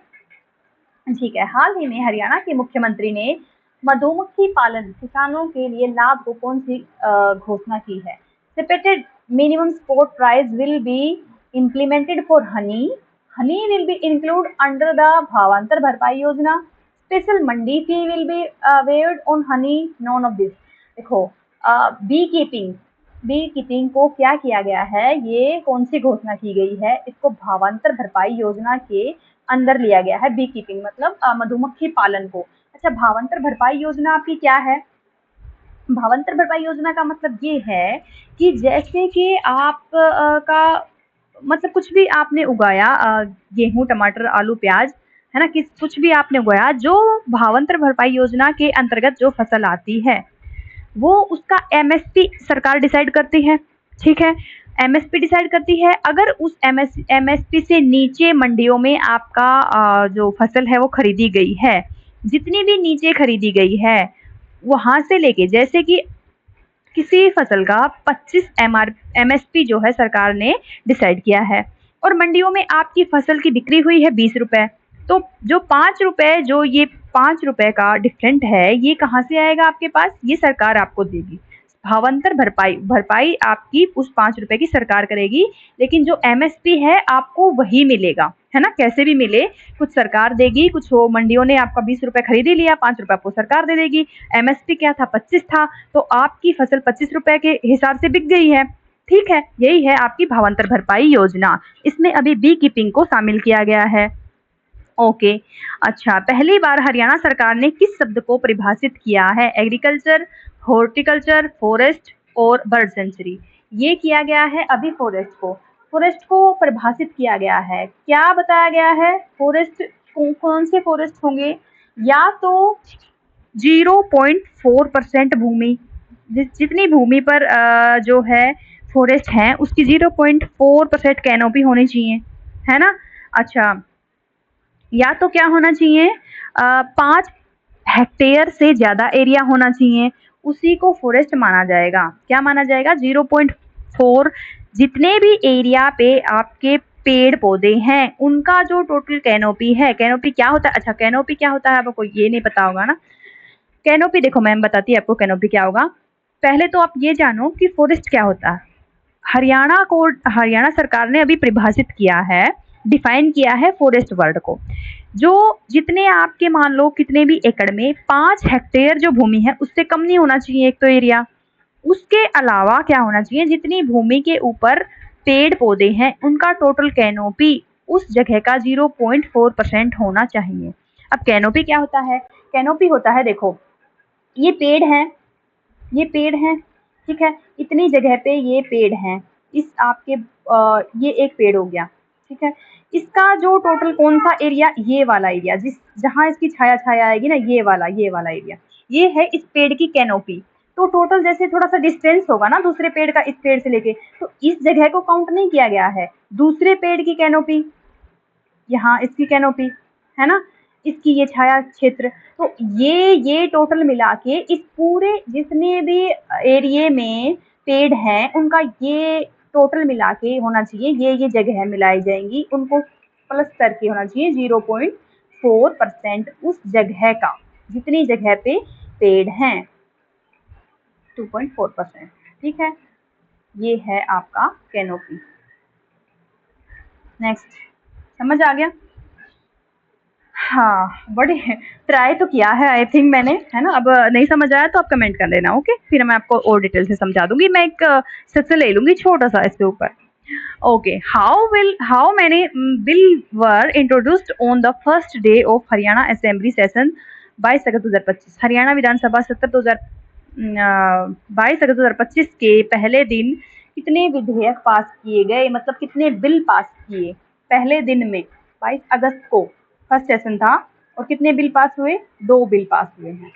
ठीक है। हाल ही में हरियाणा के मुख्यमंत्री ने मधुमक्खी पालन किसानों के लिए लाभ को कौन सी घोषणा की है? Stated minimum support price will be implemented for honey. Honey will be included under the भावांतर भरपाई योजना. Special Mandi fee will be waived on honey. None of this. देखो, बी कीपिंग को क्या किया गया है? ये कौन सी घोषणा की गई है? इसको भावांतर भरपाई योजना के अंदर लिया गया है। बी कीपिंग मतलब मधुमक्खी पालन को। अच्छा, भावांतर भरपाई योजना आपकी क्या है? भावांतर भरपाई योजना का मतलब ये है कि जैसे कि आप का मतलब कुछ भी आपने उगाया, गेहूं, टमाटर, आलू, प्याज, है ना, किस कुछ भी आपने उगाया, जो भावांतर भरपाई योजना के अंतर्गत जो फसल आती है वो उसका एमएसपी सरकार डिसाइड करती है। ठीक है, एमएसपी डिसाइड करती है। अगर उस एमएसपी से नीचे मंडियों में आपका जो फसल है वो खरीदी गई है, जितनी भी नीचे खरीदी गई है वहां से लेके, जैसे कि किसी फसल का 25 एमएसपी जो है सरकार ने डिसाइड किया है, और मंडियों में आपकी फसल की बिक्री हुई है 20 रुपए, तो जो 5 रुपए, जो ये 5 रुपए का डिफरेंट है, ये कहाँ से आएगा आपके पास? ये सरकार आपको देगी। भावांतर भरपाई भरपाई आपकी उस 5 रुपए की सरकार करेगी, लेकिन जो एमएसपी है आपको वही मिलेगा, है ना? कैसे भी मिले, कुछ सरकार देगी, कुछ वो मंडियों ने आपका 20 रुपए खरीदी लिया, 5 रुपए आपको सरकार दे देगी। एमएसपी क्या था? 25 था, तो आपकी फसल 25 रुपए के हिसाब से बिक गई है। ठीक है, यही है आपकी भावांतर भरपाई योजना। इसमें अभी बी कीपिंग को शामिल किया गया है। ओके। अच्छा, पहली बार हरियाणा सरकार ने किस शब्द को परिभाषित किया है? एग्रीकल्चर, हॉर्टिकल्चर, फॉरेस्ट और बर्ड सेंचुरी। ये किया गया है अभी फॉरेस्ट को परिभाषित किया गया है। क्या बताया गया है? फॉरेस्ट कौन से फॉरेस्ट होंगे? या तो 0.4% भूमि, जितनी भूमि पर जो है फॉरेस्ट है उसकी 0.4% कैनोपी होनी चाहिए, है ना? अच्छा, या तो क्या होना चाहिए? 5 हेक्टेयर से ज्यादा एरिया होना चाहिए, उसी को फॉरेस्ट माना जाएगा। क्या माना जाएगा? 0.4, जितने भी एरिया पे आपके पेड़ पौधे हैं उनका जो टोटल कैनोपी है। कैनोपी क्या होता है? अच्छा, कैनोपी क्या होता है आपको ये नहीं पता होगा ना। कैनोपी देखो, मैम बताती है आपको कैनोपी क्या होगा। पहले तो आप ये जानो कि फॉरेस्ट क्या होता है। हरियाणा सरकार ने अभी परिभाषित किया है, डिफाइन किया है फॉरेस्ट वर्ड को। जो जितने आपके मान लो कितने भी एकड़ में 5 हेक्टेयर जो भूमि है उससे कम नहीं होना चाहिए एक तो एरिया। उसके अलावा क्या होना चाहिए? जितनी भूमि के ऊपर पेड़ पौधे हैं उनका टोटल कैनोपी उस जगह का 0.4% होना चाहिए। अब कैनोपी क्या होता है? कैनोपी होता है, देखो ये पेड़ है, ये पेड़ है, ठीक है, इतनी जगह पे ये पेड़ हैं, इस आपके ये एक पेड़ हो गया, ठीक है। इसका जो टोटल कौन सा एरिया? ये वाला एरिया, जिस जहां इसकी छाया छाया आएगी ना, ये वाला एरिया, ये है इस पेड़ की कैनोपी। तो टोटल जैसे थोड़ा सा डिस्टेंस होगा ना दूसरे पेड़ का, इस पेड़ से लेके, तो इस जगह को काउंट नहीं किया गया है। दूसरे पेड़ की कैनोपी, यहाँ इसकी कैनोपी, है ना, इसकी ये छाया क्षेत्र, तो ये टोटल मिला के इस पूरे जितने भी एरिया में पेड़ हैं उनका ये टोटल मिला के होना चाहिए। ये जगह मिलाई जाएंगी, उनको प्लस करके होना चाहिए 0.4% उस जगह का, जितनी जगह पे पेड़ हैं 2.4%। ठीक है, ये है आपका कैनोपी। नेक्स्ट, समझ आ गया? हाँ, बड़ी ट्राई तो किया है आई थिंक मैंने, है ना? अब नहीं समझ आया तो आप कमेंट कर लेना, ओके? फिर मैं आपको और डिटेल से समझा दूँगी। मैं एक सेक्शन ले लूँगी छोटा-सा इसके ऊपर। Okay, how many bill were introduced on the first day of Haryana Assembly session 22 अगस्त 2025? हरियाणा विधानसभा सत्र 22 अगस्त 2025 के पहले दिन कितने विधेयक पास किए गए, मतलब कितने बिल पास किए पहले दिन में? 22 अगस्त को फर्स्ट सेशन था और कितने बिल पास हुए? 2 बिल पास हुए हैं,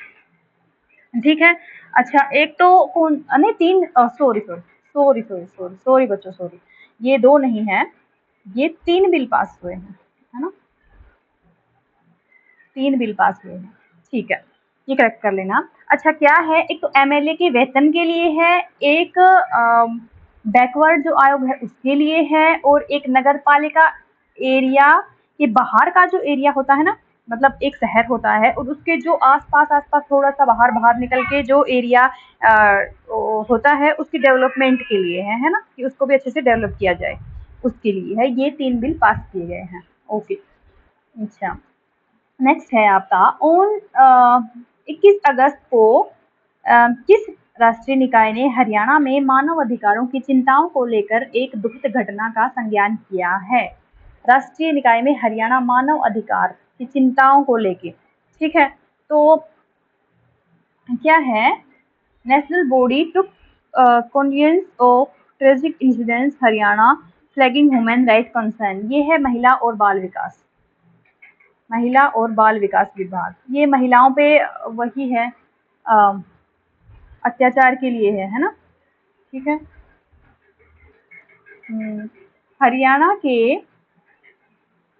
ठीक है। अच्छा, एक तो कौन, नहीं 3, sorry sorry sorry sorry sorry sorry बच्चों, सॉरी, ये 2 नहीं है, ये 3 बिल पास हुए हैं, है ना? 3 बिल पास हुए हैं, ठीक है, ये करेक्ट कर लेना। अच्छा, क्या है, एक तो एमएलए के वेतन के लिए है, एक बैकवर्ड जो आयोग है उसके लिए है, और एक नगर पालिका एरिया के बाहर का जो एरिया होता है ना, मतलब एक शहर होता है और उसके जो आसपास थोड़ा सा बाहर बाहर निकल के जो एरिया होता है उसकी डेवलपमेंट के लिए है ना, कि उसको भी अच्छे से डेवलप किया जाए, उसके लिए है। ये 3 बिल पास किए गए हैं, ओके। अच्छा, नेक्स्ट है आपका, ऑन 21 अगस्त को किस राष्ट्रीय निकाय ने हरियाणा में मानव अधिकारों की चिंताओं को लेकर एक दुखद घटना का संज्ञान किया है? राष्ट्रीय निकाय में हरियाणा मानव अधिकार की चिंताओं को लेके, ठीक है, तो क्या है, national body took conscience of tragic incidents Haryana flagging human right concern, ये है महिला और बाल विकास, महिला और बाल विकास विभाग, ये महिलाओं पे वही है, अत्याचार के लिए है ना, ठीक है। हरियाणा के,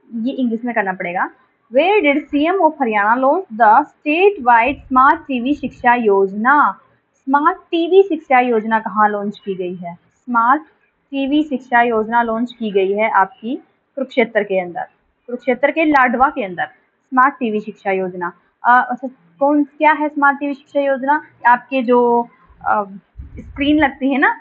ये इंग्लिश में करना पड़ेगा, where did CM of Haryana launch the state wide smart TV शिक्षा योजना? स्मार्ट टीवी शिक्षा योजना कहाँ लॉन्च की गई है? स्मार्ट टीवी शिक्षा योजना लॉन्च की गई है आपकी कुरुक्षेत्र के अंदर, कुरुक्षेत्र के लाडवा के अंदर स्मार्ट टीवी शिक्षा योजना। कौन, क्या है स्मार्ट टीवी शिक्षा योजना? आपके जो स्क्रीन लगती है ना,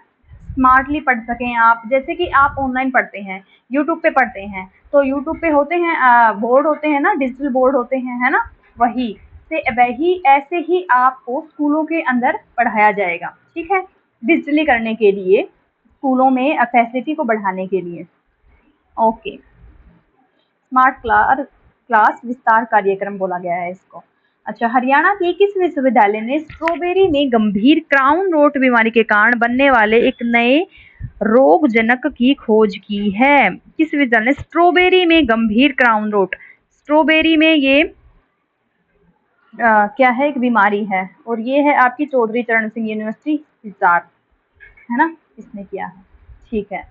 स्मार्टली पढ़ सकें आप, जैसे कि आप ऑनलाइन पढ़ते हैं, यूट्यूब पे पढ़ते हैं, तो यूट्यूब पे होते हैं बोर्ड होते हैं ना, डिजिटल बोर्ड होते हैं, है ना, वही से वही ऐसे ही आपको स्कूलों के अंदर पढ़ाया जाएगा, ठीक है, डिजिटली करने के लिए, स्कूलों में फैसिलिटी को बढ़ाने के लिए, ओके। स्मार्ट क्लास विस्तार कार्यक्रम बोला गया है इसको। अच्छा, हरियाणा के किस विश्वविद्यालय ने स्ट्रॉबेरी में गंभीर क्राउन रोट बीमारी के कारण बनने वाले एक नए रोगजनक की खोज की है? किस विश्वविद्यालय ने स्ट्रॉबेरी में गंभीर क्राउन रोट, स्ट्रॉबेरी में ये क्या है, एक बीमारी है, और ये है आपकी चौधरी चरण सिंह यूनिवर्सिटी हिसार, है ना, इसने किया है, ठीक है।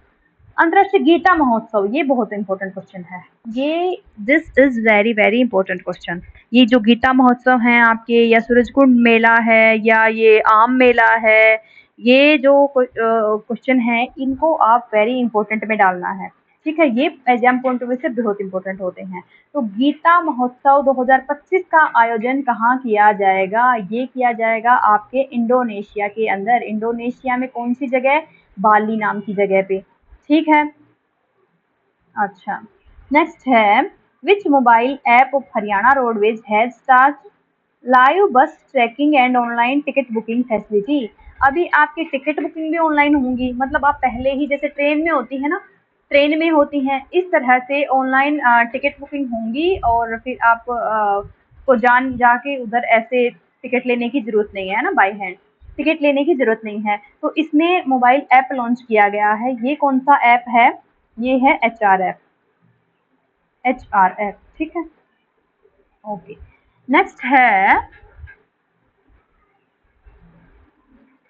अंतर्राष्ट्रीय गीता महोत्सव, ये बहुत इंपॉर्टेंट क्वेश्चन है, ये this is very very important question. ये जो गीता महोत्सव हैं आपके, या सूरजकुंड मेला है, या ये आम मेला है, ये जो क्वेश्चन है इनको आप वेरी इंपॉर्टेंट में डालना है, ठीक है, ये एग्जाम पॉइंट ऑफ व्यू से बहुत इंपॉर्टेंट होते हैं। तो गीता महोत्सव 2025 का आयोजन कहाँ किया जाएगा? ये किया जाएगा आपके इंडोनेशिया के अंदर। इंडोनेशिया में कौन सी जगह? बाली नाम की जगह पे, ठीक है। अच्छा, नेक्स्ट है, which mobile app of Haryana roadways has start live bus tracking and online ticket booking facility? अभी आपकी टिकट बुकिंग भी ऑनलाइन होंगी, मतलब आप पहले ही जैसे ट्रेन में होती है ना, ट्रेन में होती हैं, इस तरह से ऑनलाइन टिकट बुकिंग होंगी, और फिर आप को जाके उधर ऐसे टिकट लेने की जरूरत नहीं है ना, बाय हैंड टिकट लेने की जरूरत नहीं है। तो इसमें मोबाइल ऐप लॉन्च किया गया है, ये कौन सा ऐप है? ये है HR ऐप, HR ऐप, ठीक है, ओके। नेक्स्ट है,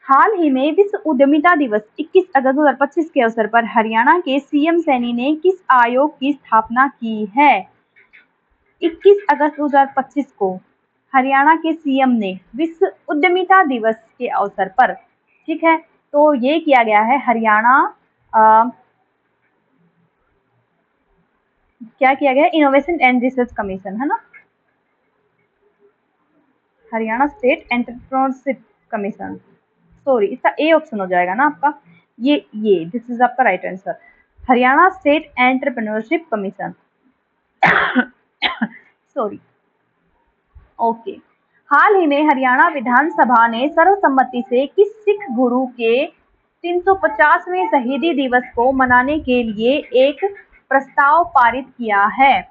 हाल ही में विश्व उद्यमिता दिवस 21 अगस्त 2025 के अवसर पर हरियाणा के सीएम सैनी ने किस आयोग की स्थापना की है? 21 अगस्त 2025 को हरियाणा के सीएम ने विश्व उद्यमिता दिवस के अवसर पर, ठीक है, तो ये किया गया है हरियाणा क्या किया गया? इनोवेशन एंड रिसर्च कमीशन, है ना, Haryana state entrepreneurship commission, sorry इसका ए ऑप्शन हो जाएगा ना आपका, ये दिस इज आपका right answer, Haryana state entrepreneurship commission, sorry. Okay. हाल ही में हरियाणा विधानसभा ने सर्वसम्मति से किस सिख गुरु के 350वें शहीदी दिवस को मनाने के लिए एक प्रस्ताव पारित किया है?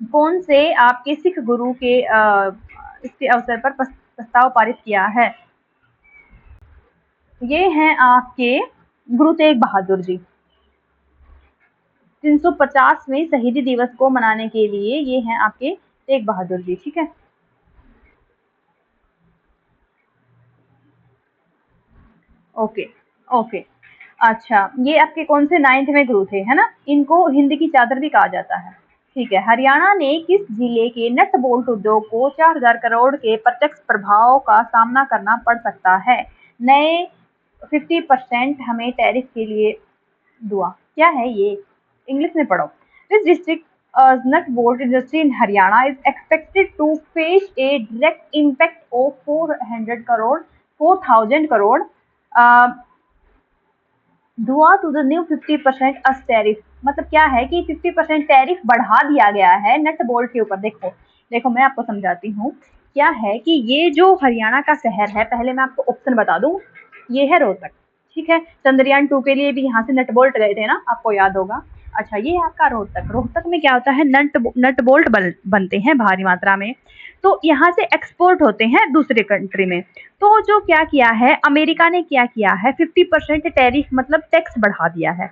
कौन से आपके सिख गुरु के इसके अवसर पर प्रस्ताव पारित किया है? ये हैं आपके गुरु तेग बहादुर जी। 350वें शहीदी दिवस को मनाने के लिए ये हैं आपके तेग बहादुर जी। ठीक है, ओके ओके। अच्छा, ये आपके कौन से 9th में गुरु थे, है ना? इनको हिंद की चादर भी कहा जाता है। ठीक है। हरियाणा ने किस जिले के नट बोल्ट उद्योग को 4000 करोड़ के प्रत्यक्ष प्रभाव का सामना करना पड़ सकता है? नए 50% हमें टैरिफ के लिए दुआ, क्या है ये? इंग्लिश में पढ़ो। This district nut bolt industry in Haryana is expected to face a direct impact of 4,000 crore due to the new 50% US tariff. मतलब क्या है कि 50% टैरिफ बढ़ा दिया गया है नट बोल्ट के ऊपर। देखो देखो, मैं आपको समझाती हूँ। क्या है कि ये जो हरियाणा का शहर है, पहले मैं आपको ऑप्शन बता दूं, ये है रोहतक। ठीक है, चंद्रयान 2 के लिए भी यहाँ से नट बोल्ट गए थे ना, आपको याद होगा। अच्छा, ये है आपका रोहतक। रोहतक में क्या होता है, नट बोल्ट बनते हैं भारी मात्रा में, तो यहाँ से एक्सपोर्ट होते हैं दूसरे कंट्री में। तो जो क्या किया है अमेरिका ने, क्या किया है, 50% टैरिफ मतलब टैक्स बढ़ा दिया है।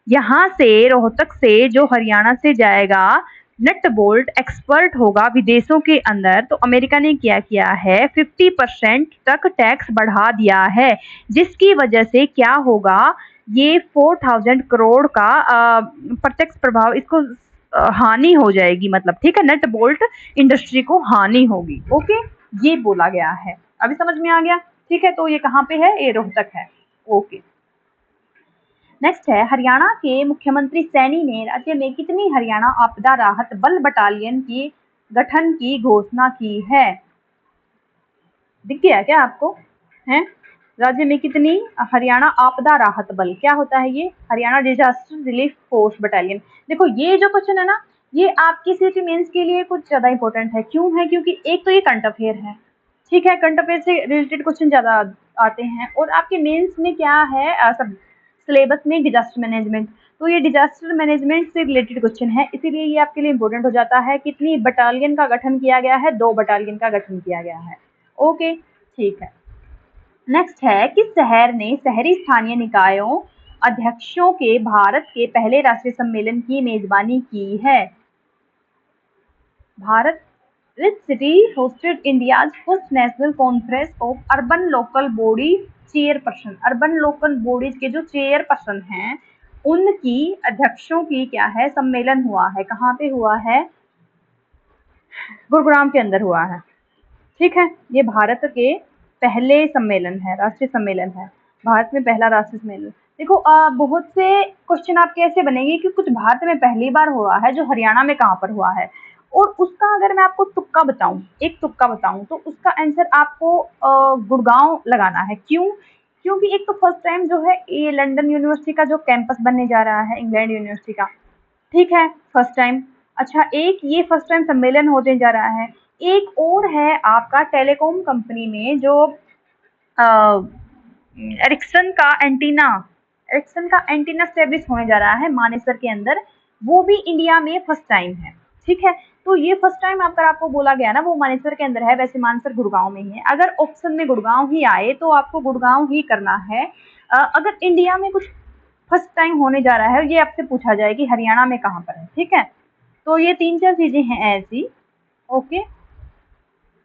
यहाँ से रोहतक से जो हरियाणा से जाएगा नट बोल्ट एक्सपर्ट होगा विदेशों के अंदर, तो अमेरिका ने क्या किया है 50% तक टैक्स बढ़ा दिया है, जिसकी वजह से क्या होगा, ये 4000 करोड़ का प्रत्यक्ष प्रभाव, इसको हानि हो जाएगी। मतलब ठीक है, नट बोल्ट इंडस्ट्री को हानि होगी। ओके, ये बोला गया है। अभी समझ में आ गया? ठीक है, तो ये कहाँ पे है, ये रोहतक है। ओके। नेक्स्ट है, हरियाणा के मुख्यमंत्री सैनी ने राज्य में कितनी हरियाणा आपदा राहत बल बटालियन की गठन की घोषणा की है? दिख गया क्या आपको? है, राज्य में कितनी हरियाणा आपदा राहत बल, क्या होता है ये? Haryana disaster relief force battalion. देखो ये जो क्वेश्चन है ना, ये आपकी सीटी मेंस के लिए कुछ ज्यादा इंपॉर्टेंट है। क्यों है? क्योंकि एक तो ये करंट अफेयर है। ठीक है, करंट अफेयर से रिलेटेड क्वेश्चन ज्यादा आते हैं, और आपके मेंस में क्या है, सब सिलेबस में डिजास्टर मैनेजमेंट, तो ये डिजास्टर मैनेजमेंट से रिलेटेड क्वेश्चन है, इसीलिए ये आपके लिए इंपॉर्टेंट हो जाता है। कितनी बटालियन का गठन किया गया है? 2 बटालियन का गठन किया गया है। ओके, ठीक है। नेक्स्ट है, किस शहर ने शहरी स्थानीय निकायों अध्यक्षों के भारत के पहले राष्ट्रीय सम्मेलन की मेजबानी की है? Bharat Which city hosted India's first national conference of urban local body chairperson? Urban local bodies के जो चेयरपर्सन हैं, उनकी अध्यक्षों की क्या है, सम्मेलन हुआ है। कहाँ पे हुआ है? गुरुग्राम के अंदर हुआ है। ठीक है, ये भारत के पहले सम्मेलन है, राष्ट्रीय सम्मेलन है, भारत में पहला राष्ट्रीय सम्मेलन। देखो बहुत से क्वेश्चन आपके ऐसे बनेंगे कि कुछ भारत में पहली बार हुआ है, जो हरियाणा में कहाँ पर हुआ है, और उसका अगर मैं आपको तुक्का बताऊं, एक तुक्का बताऊं, तो उसका आंसर आपको गुड़गांव लगाना है। क्यों? क्योंकि एक तो फर्स्ट टाइम जो है ये लंदन यूनिवर्सिटी का जो कैंपस बनने जा रहा है, इंग्लैंड यूनिवर्सिटी का, ठीक है, फर्स्ट टाइम। अच्छा, एक ये फर्स्ट टाइम सम्मेलन होने जा रहा है। एक और है आपका टेलीकॉम कंपनी में जो एरिक्सन का एंटीना स्टेब्लिश होने जा रहा है मानेसर के अंदर, वो भी इंडिया में फर्स्ट टाइम है। ठीक है, तो ये फर्स्ट टाइम अगर आपको बोला गया ना, वो मानेसर के अंदर है, वैसे मानेसर गुड़गांव में ही है। अगर ऑप्शन में गुड़गांव ही आए तो आपको गुड़गांव ही करना है। अगर इंडिया में कुछ फर्स्ट टाइम होने जा रहा है, ये आपसे पूछा जाए कि हरियाणा में कहाँ पर है। ठीक है, तो ये 3-4 चीजें हैं ऐसी। ओके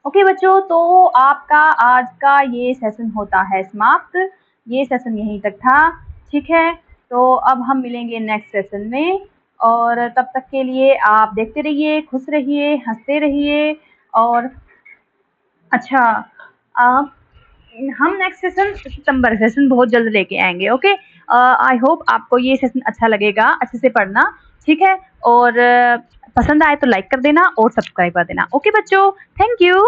ओके बच्चों, तो आपका आज का ये सेशन होता है समाप्त। ये सेशन यहीं तक था। ठीक है, तो अब हम मिलेंगे नेक्स्ट सेशन में, और तब तक के लिए आप देखते रहिए, खुश रहिए, हंसते रहिए। और अच्छा, आप हम नेक्स्ट सेशन सितंबर सेशन बहुत जल्द लेके आएंगे। ओके, आई होप आपको ये सेशन अच्छा लगेगा, अच्छे से पढ़ना। ठीक है, और पसंद आए तो लाइक कर देना और सब्सक्राइब कर देना। ओके बच्चों, थैंक यू।